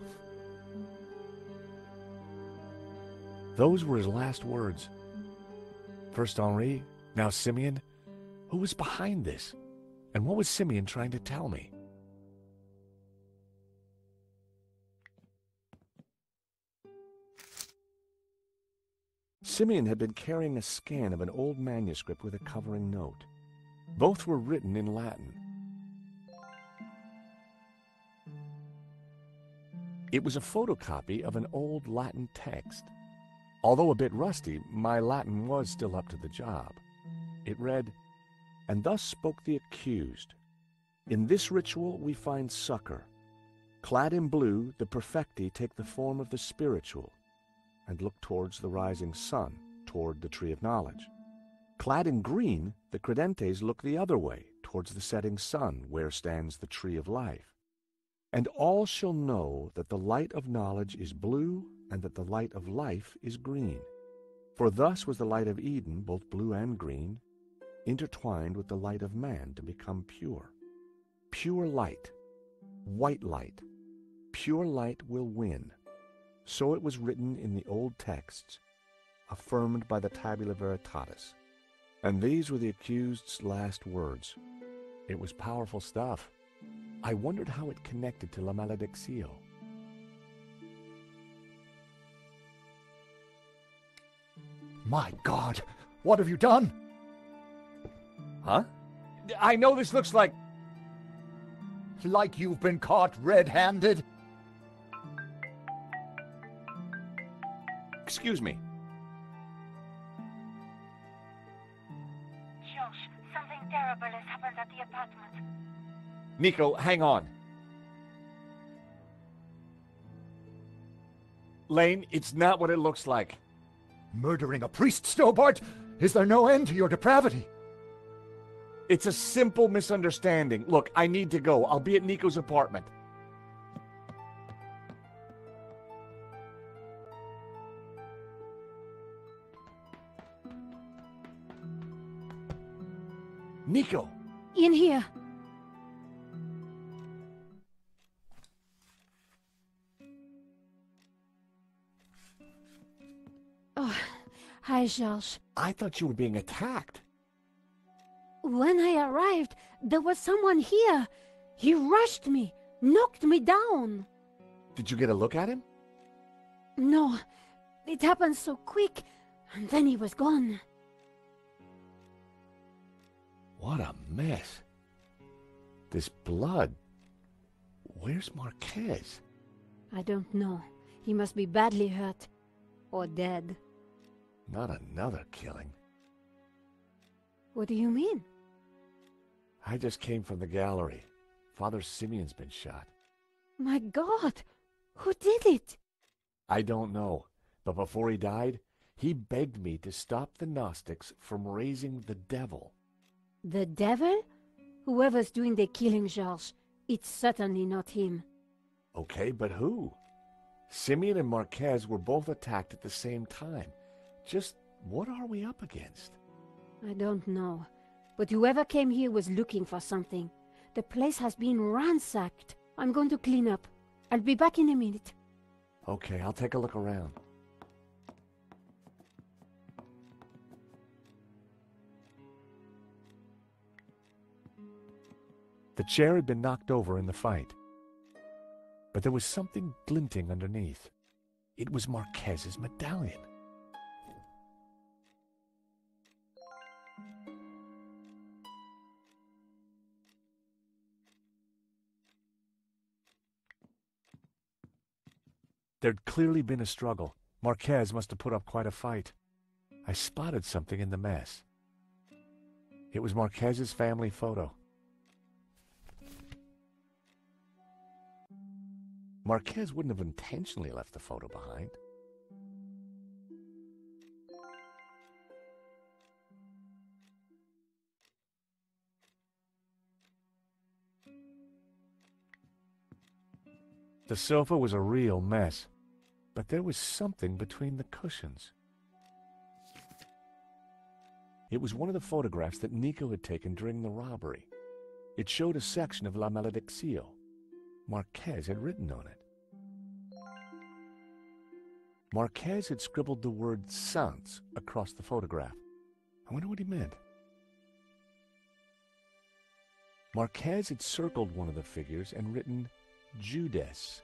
Those were his last words. First Henri, now Simeon. Who was behind this? And what was Simeon trying to tell me? Simeon had been carrying a scan of an old manuscript with a covering note. Both were written in Latin. It was a photocopy of an old Latin text. Although a bit rusty, my Latin was still up to the job. It read, "And thus spoke the accused. In this ritual we find succor. Clad in blue, the perfecti take the form of the spiritual, and look towards the rising sun, toward the tree of knowledge. Clad in green, the credentes look the other way, towards the setting sun, where stands the tree of life. And all shall know that the light of knowledge is blue, and that the light of life is green. For thus was the light of Eden, both blue and green, intertwined with the light of man to become pure. Pure light, white light, pure light will win." So it was written in the old texts, affirmed by the Tabula Veritatis. And these were the accused's last words. It was powerful stuff. I wondered how it connected to La Maledictio. My God, what have you done? Huh? I know this looks like... Like you've been caught red-handed? Excuse me. Josh, something terrible has happened at the apartment. Nico, hang on. Lane, it's not what it looks like. Murdering a priest, Stobart? Is there no end to your depravity? It's a simple misunderstanding. Look, I need to go. I'll be at Nico's apartment. Nico! In here. Oh, hi, Georges. I thought you were being attacked. When I arrived, there was someone here. He rushed me, knocked me down. Did you get a look at him? No, it happened so quick, and then he was gone. What a mess. This blood. Where's Marquez? I don't know. He must be badly hurt. Or dead. Not another killing. What do you mean? I just came from the gallery. Father Simeon's been shot. My God! Who did it? I don't know. But before he died, he begged me to stop the Gnostics from raising the devil. The devil? Whoever's doing the killing, Georges, it's certainly not him. Okay, but who? Simeon and Marquez were both attacked at the same time. Just what are we up against? I don't know. But whoever came here was looking for something. The place has been ransacked. I'm going to clean up. I'll be back in a minute. Okay, I'll take a look around. The chair had been knocked over in the fight. But there was something glinting underneath. It was Marquez's medallion. There'd clearly been a struggle. Marquez must have put up quite a fight. I spotted something in the mess. It was Marquez's family photo. Marquez wouldn't have intentionally left the photo behind. The sofa was a real mess, but there was something between the cushions. It was one of the photographs that Nico had taken during the robbery. It showed a section of La Malediccio. Marquez had written on it. Marquez had scribbled the word Sans across the photograph. I wonder what he meant. Marquez had circled one of the figures and written Judas.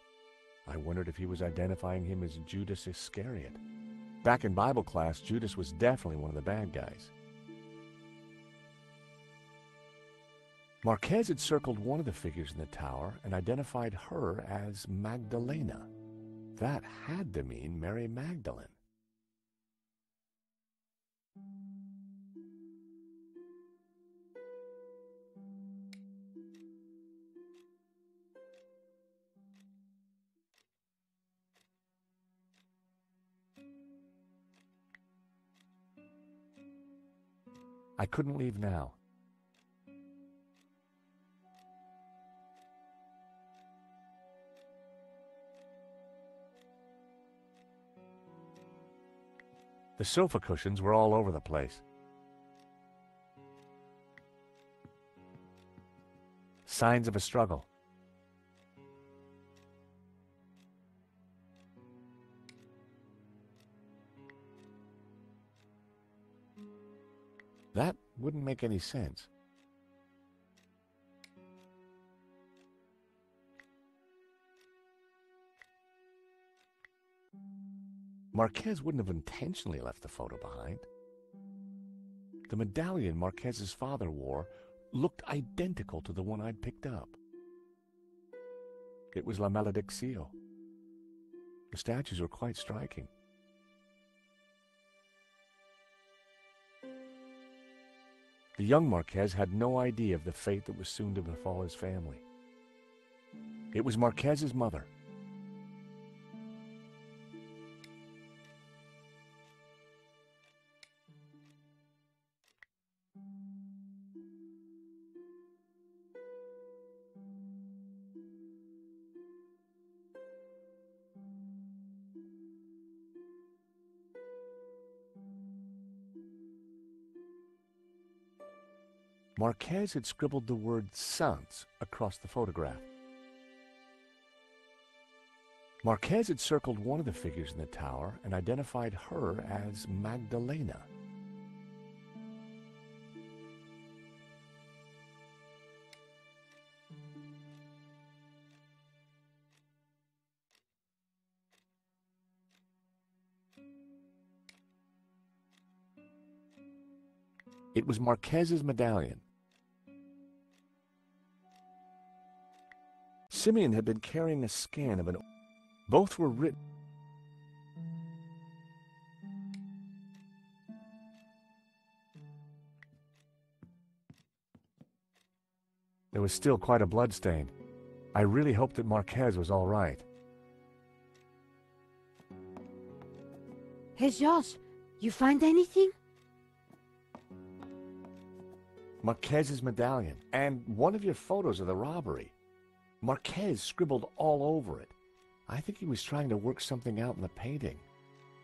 I wondered if he was identifying him as Judas Iscariot. Back in Bible class, Judas was definitely one of the bad guys. Marquez had circled one of the figures in the tower and identified her as Magdalena. That had to mean Mary Magdalene. I couldn't leave now. The sofa cushions were all over the place. Signs of a struggle. That wouldn't make any sense. Marquez wouldn't have intentionally left the photo behind. The medallion Marquez's father wore looked identical to the one I'd picked up. It was La Malediccio. The statues were quite striking. The young Marquez had no idea of the fate that was soon to befall his family. It was Marquez's mother. Marquez had scribbled the word Saints across the photograph. Marquez had circled one of the figures in the tower and identified her as Magdalena. It was Marquez's medallion. Simeon had been carrying a scan of an... Both were written... There was still quite a bloodstain. I really hoped that Marquez was all right. Hey, George, you find anything? Marquez's medallion, and one of your photos of the robbery. Marquez scribbled all over it. I think he was trying to work something out in the painting.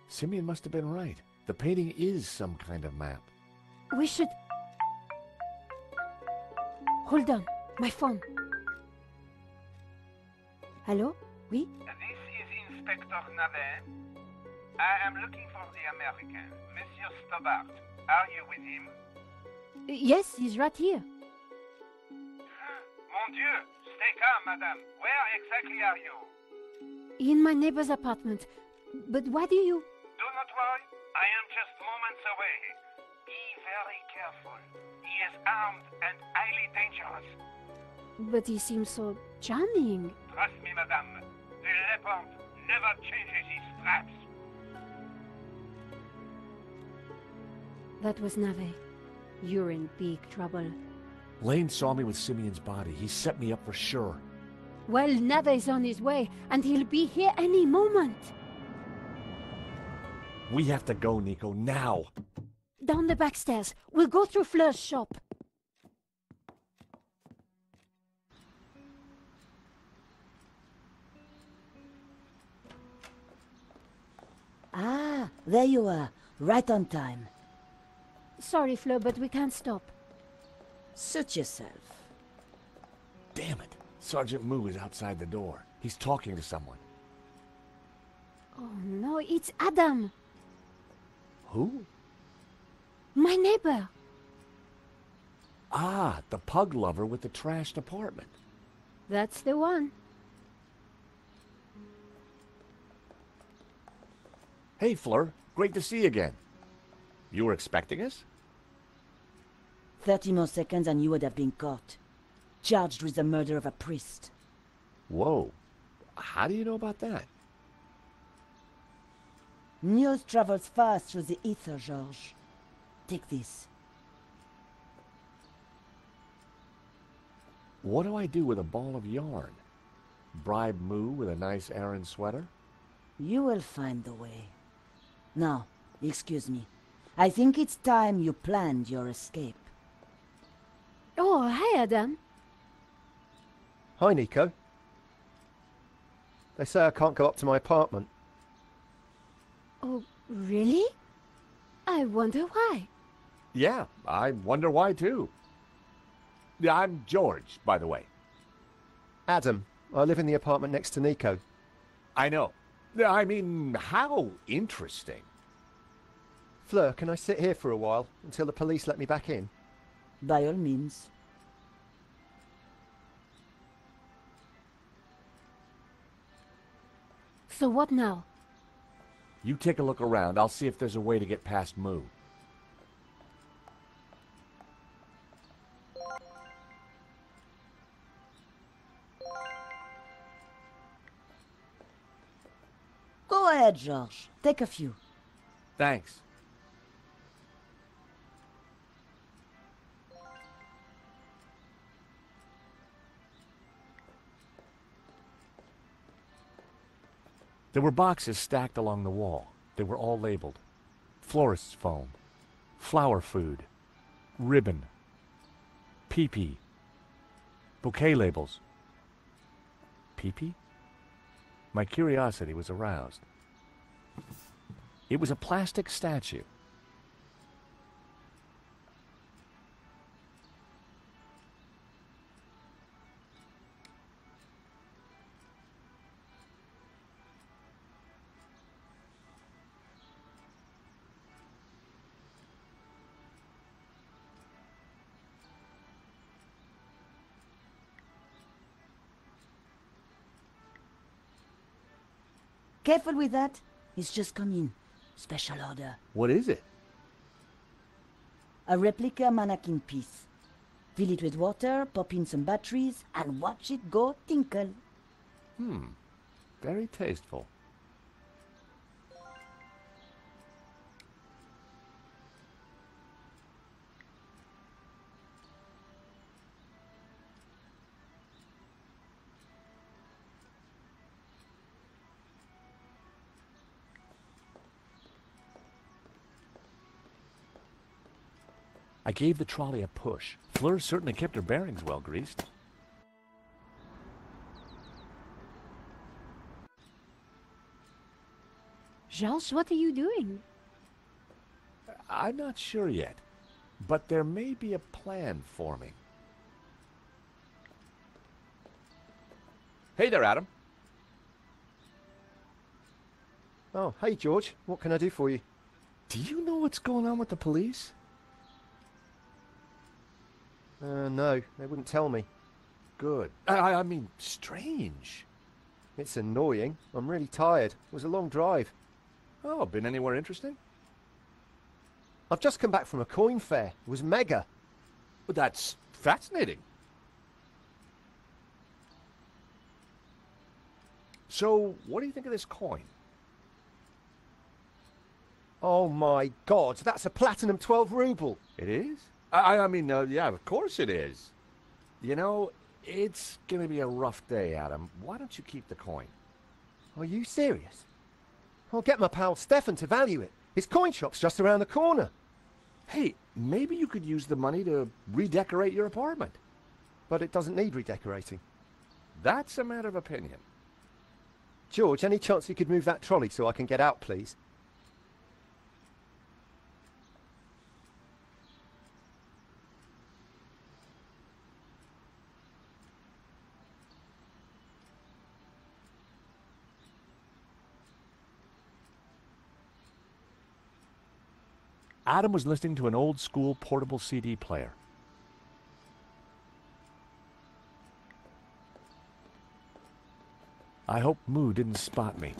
Simeon must have been right. The painting is some kind of map. We should... Hold on, my phone. Hello? Oui? This is Inspector Navet. I am looking for the American, Monsieur Stobart. Are you with him? Yes, he's right here. Mon Dieu! Stay calm, madame. Where exactly are you? In my neighbor's apartment. But why do you... Do not worry. I am just moments away. Be very careful. He is armed and highly dangerous. But he seems so charming. Trust me, madame. The leopard never changes his straps. That was Nave. You're in big trouble. Lane saw me with Simeon's body. He set me up for sure. Well, Nave's on his way, and he'll be here any moment. We have to go, Nico, now. Down the back stairs. We'll go through Fleur's shop. Ah, there you are. Right on time. Sorry, Fleur, but we can't stop. Suit yourself. Damn it. Sergeant Moo is outside the door. He's talking to someone. Oh, no, it's Adam. Who? My neighbor. Ah, the pug lover with the trashed apartment. That's the one. Hey, Fleur. Great to see you again. You were expecting us? 30 more seconds and you would have been caught. Charged with the murder of a priest. Whoa. How do you know about that? News travels fast through the ether, Georges. Take this. What do I do with a ball of yarn? Bribe Moo with a nice Aran sweater? You will find the way. Now, excuse me. I think it's time you planned your escape. Oh, hey, Adam. Hi, Nico. They say I can't go up to my apartment. Oh, really? I wonder why. Yeah, I wonder why, too. Yeah, I'm George, by the way. Adam. I live in the apartment next to Nico. I know. I mean, how interesting. Fleur, can I sit here for a while until the police let me back in? By all means. So what now? You take a look around. I'll see if there's a way to get past Moo. Go ahead, Georges. Take a few. Thanks. There were boxes stacked along the wall. They were all labeled. Florist's foam, flower food, ribbon, pee-pee, bouquet labels. Pee-pee? My curiosity was aroused. It was a plastic statue. Careful with that. It's just come in. Special order. What is it? A replica mannequin piece. Fill it with water, pop in some batteries, and watch it go tinkle. Very tasteful. I gave the trolley a push. Fleur certainly kept her bearings well greased. Georges, what are you doing? I'm not sure yet, but there may be a plan forming. Hey there, Adam. Oh, hey, George. What can I do for you? Do you know what's going on with the police? No, they wouldn't tell me. Good. I mean, strange. It's annoying. I'm really tired. It was a long drive. Oh, been anywhere interesting? I've just come back from a coin fair. It was mega. Well, that's fascinating. So, what do you think of this coin? Oh my God, that's a platinum 12 ruble. It is? I mean, yeah, of course it is. You know, it's going to be a rough day, Adam. Why don't you keep the coin? Are you serious? I'll get my pal Stefan to value it. His coin shop's just around the corner. Hey, maybe you could use the money to redecorate your apartment. But it doesn't need redecorating. That's a matter of opinion. George, any chance you could move that trolley so I can get out, please? Adam was listening to an old-school portable CD player. I hope Moo didn't spot me.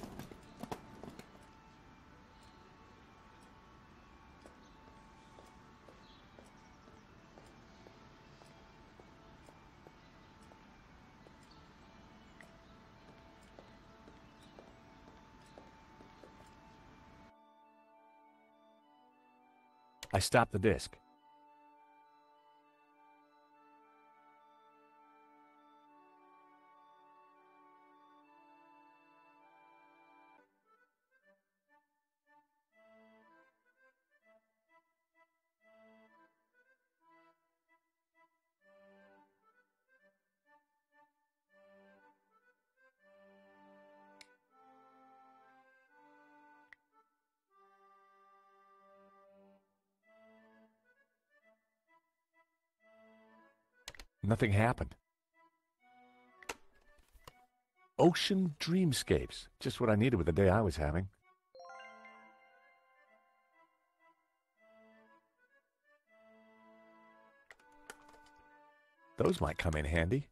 I stopped the disc. Nothing happened. Ocean dreamscapes. Just what I needed with the day I was having. Those might come in handy.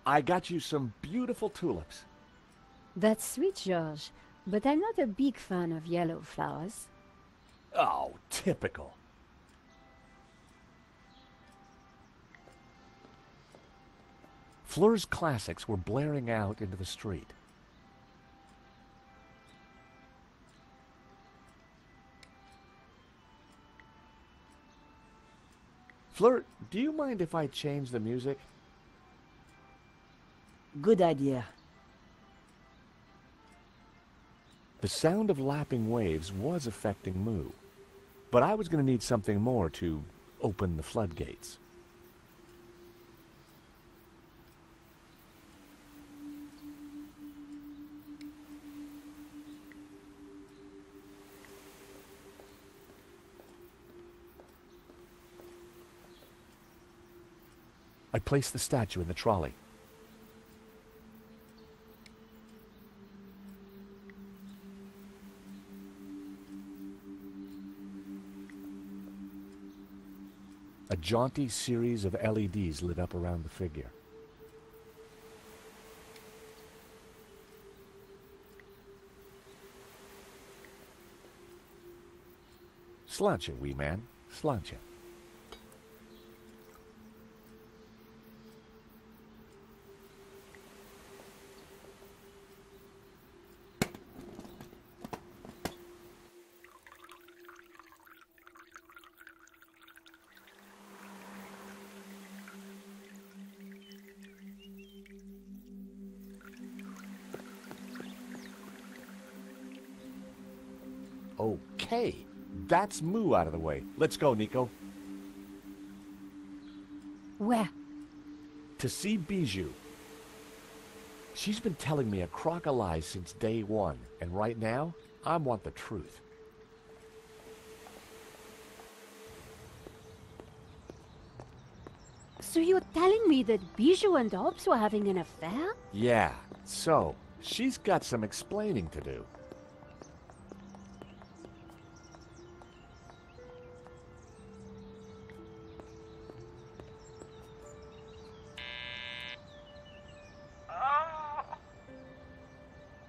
I got you some beautiful tulips. That's sweet, Georges, but I'm not a big fan of yellow flowers. Oh, typical. Fleur's classics were blaring out into the street. Fleur, do you mind if I change the music? Good idea. The sound of lapping waves was affecting Moo, but I was going to need something more to open the floodgates. I placed the statue in the trolley. A jaunty series of LEDs lit up around the figure. Sláinte, wee man. Sláinte. Okay, that's Moo out of the way. Let's go, Nico. Where? To see Bijou. She's been telling me a crock of lies since day one, and right now, I want the truth. So you're telling me that Bijou and Hobbs were having an affair? Yeah, so, she's got some explaining to do.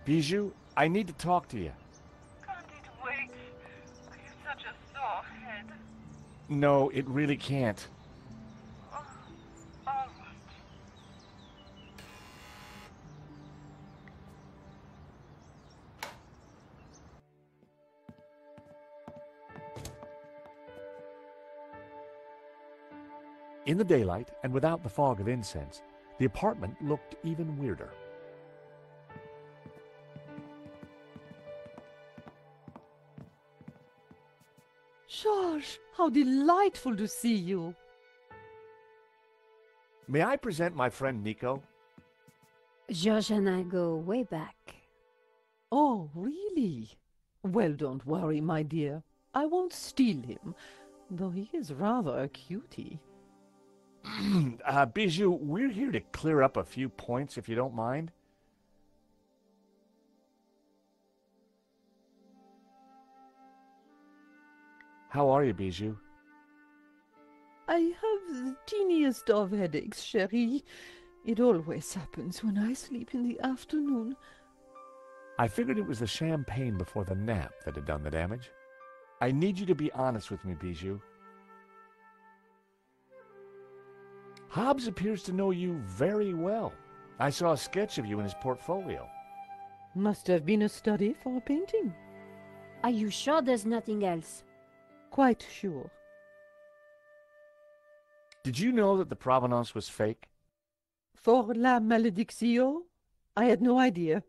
Bijou, I need to talk to you. Can't it wait? Are you such a sore head? No, it really can't. Oh, all right. In the daylight, and without the fog of incense, the apartment looked even weirder. George, how delightful to see you. May I present my friend Nico? George and I go way back. Oh, really? Well, don't worry, my dear. I won't steal him, though he is rather a cutie. Bijou, we're here to clear up a few points, if you don't mind. How are you, Bijou? I have the teeniest of headaches, chérie. It always happens when I sleep in the afternoon. I figured it was the champagne before the nap that had done the damage. I need you to be honest with me, Bijou. Hobbs appears to know you very well. I saw a sketch of you in his portfolio. Must have been a study for a painting. Are you sure there's nothing else? Quite sure. Did you know that the provenance was fake? For la malédiction? I had no idea.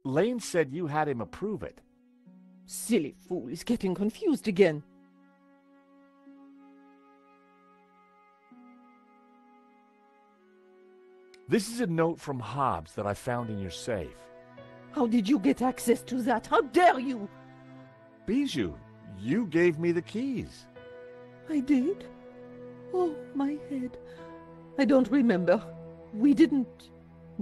Lane said you had him approve it. Silly fool is getting confused again. This is a note from Hobbs that I found in your safe. How did you get access to that? How dare you? Bijou, you gave me the keys. I did? Oh, my head. I don't remember. We didn't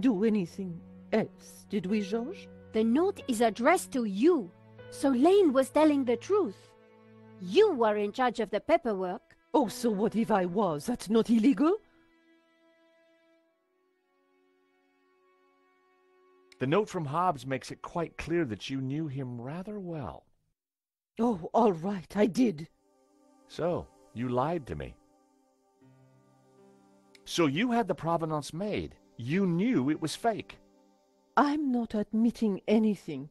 do anything else, did we, Georges? The note is addressed to you, so Lane was telling the truth. You were in charge of the paperwork. Oh, so what if I was? That's not illegal? The note from Hobbs makes it quite clear that you knew him rather well. Oh, all right, I did. So, you lied to me. So you had the provenance made. You knew it was fake. I'm not admitting anything.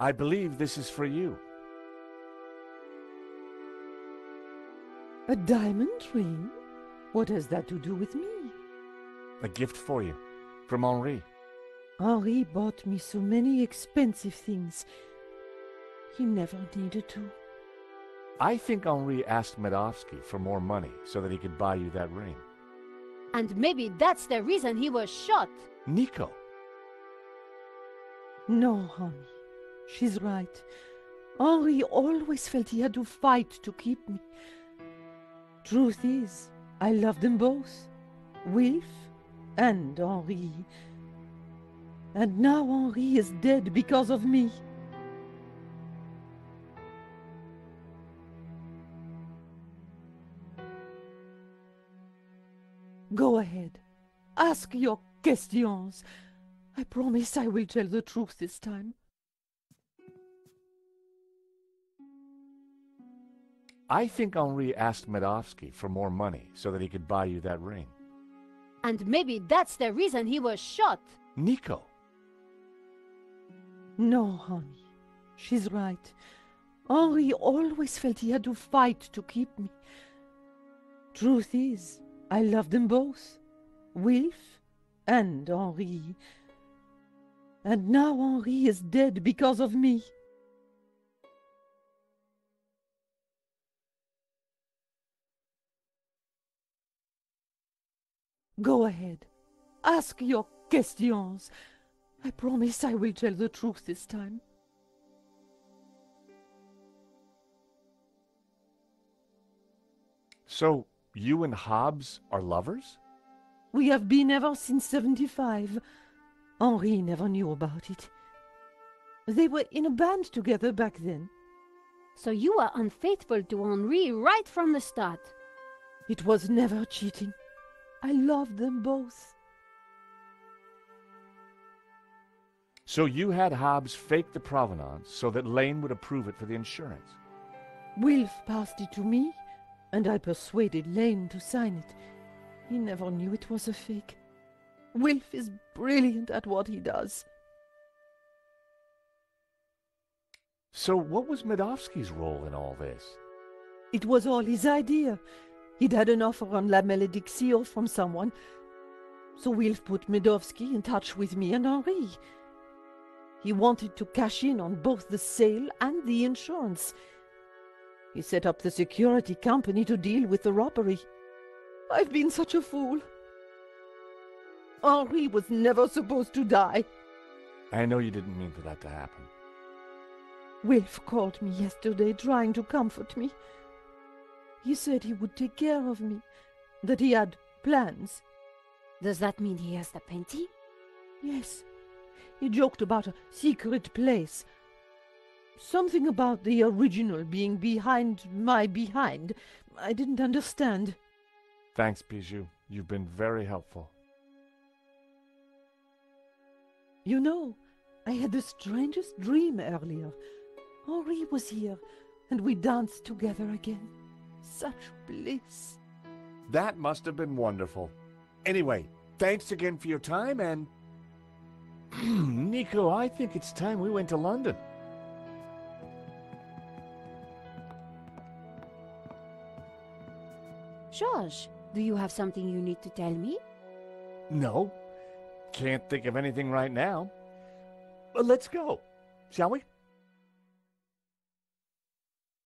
I believe this is for you. A diamond ring? What has that to do with me? A gift for you, from Henri. Henri bought me so many expensive things. He never needed to. I think Henri asked Medovsky for more money so that he could buy you that ring. And maybe that's the reason he was shot. Nico. No, honey. She's right. Henri always felt he had to fight to keep me. Truth is, I love them both, Wilf and Henri. And now Henri is dead because of me. Go ahead. Ask your questions. I promise I will tell the truth this time. I think Henri asked Medovsky for more money so that he could buy you that ring. And maybe that's the reason he was shot. Nico. No, honey. She's right. Henri always felt he had to fight to keep me. Truth is, I love them both, Wilf and Henri. And now Henri is dead because of me. Go ahead. Ask your questions. I promise I will tell the truth this time. So, you and Hobbs are lovers? We have been ever since 75. Henri never knew about it. They were in a band together back then. So you were unfaithful to Henri right from the start. It was never cheating. I loved them both. So you had Hobbs fake the provenance so that Lane would approve it for the insurance? Wilf passed it to me, and I persuaded Lane to sign it. He never knew it was a fake. Wilf is brilliant at what he does. So what was Medovsky's role in all this? It was all his idea. He'd had an offer on La Malédiction from someone. So Wilf put Medovsky in touch with me and Henri. He wanted to cash in on both the sale and the insurance. He set up the security company to deal with the robbery. I've been such a fool. Henri was never supposed to die. I know you didn't mean for that to happen. Wilf called me yesterday trying to comfort me. He said he would take care of me, that he had plans. Does that mean he has the painting? Yes. He joked about a secret place. Something about the original being behind my behind. I didn't understand. Thanks, Bijou. You've been very helpful. You know, I had the strangest dream earlier. Henri was here, and we danced together again. Such bliss. That must have been wonderful. Anyway, thanks again for your time, and... Nico, I think it's time we went to London. George, do you have something you need to tell me? No. Can't think of anything right now. But let's go, shall we?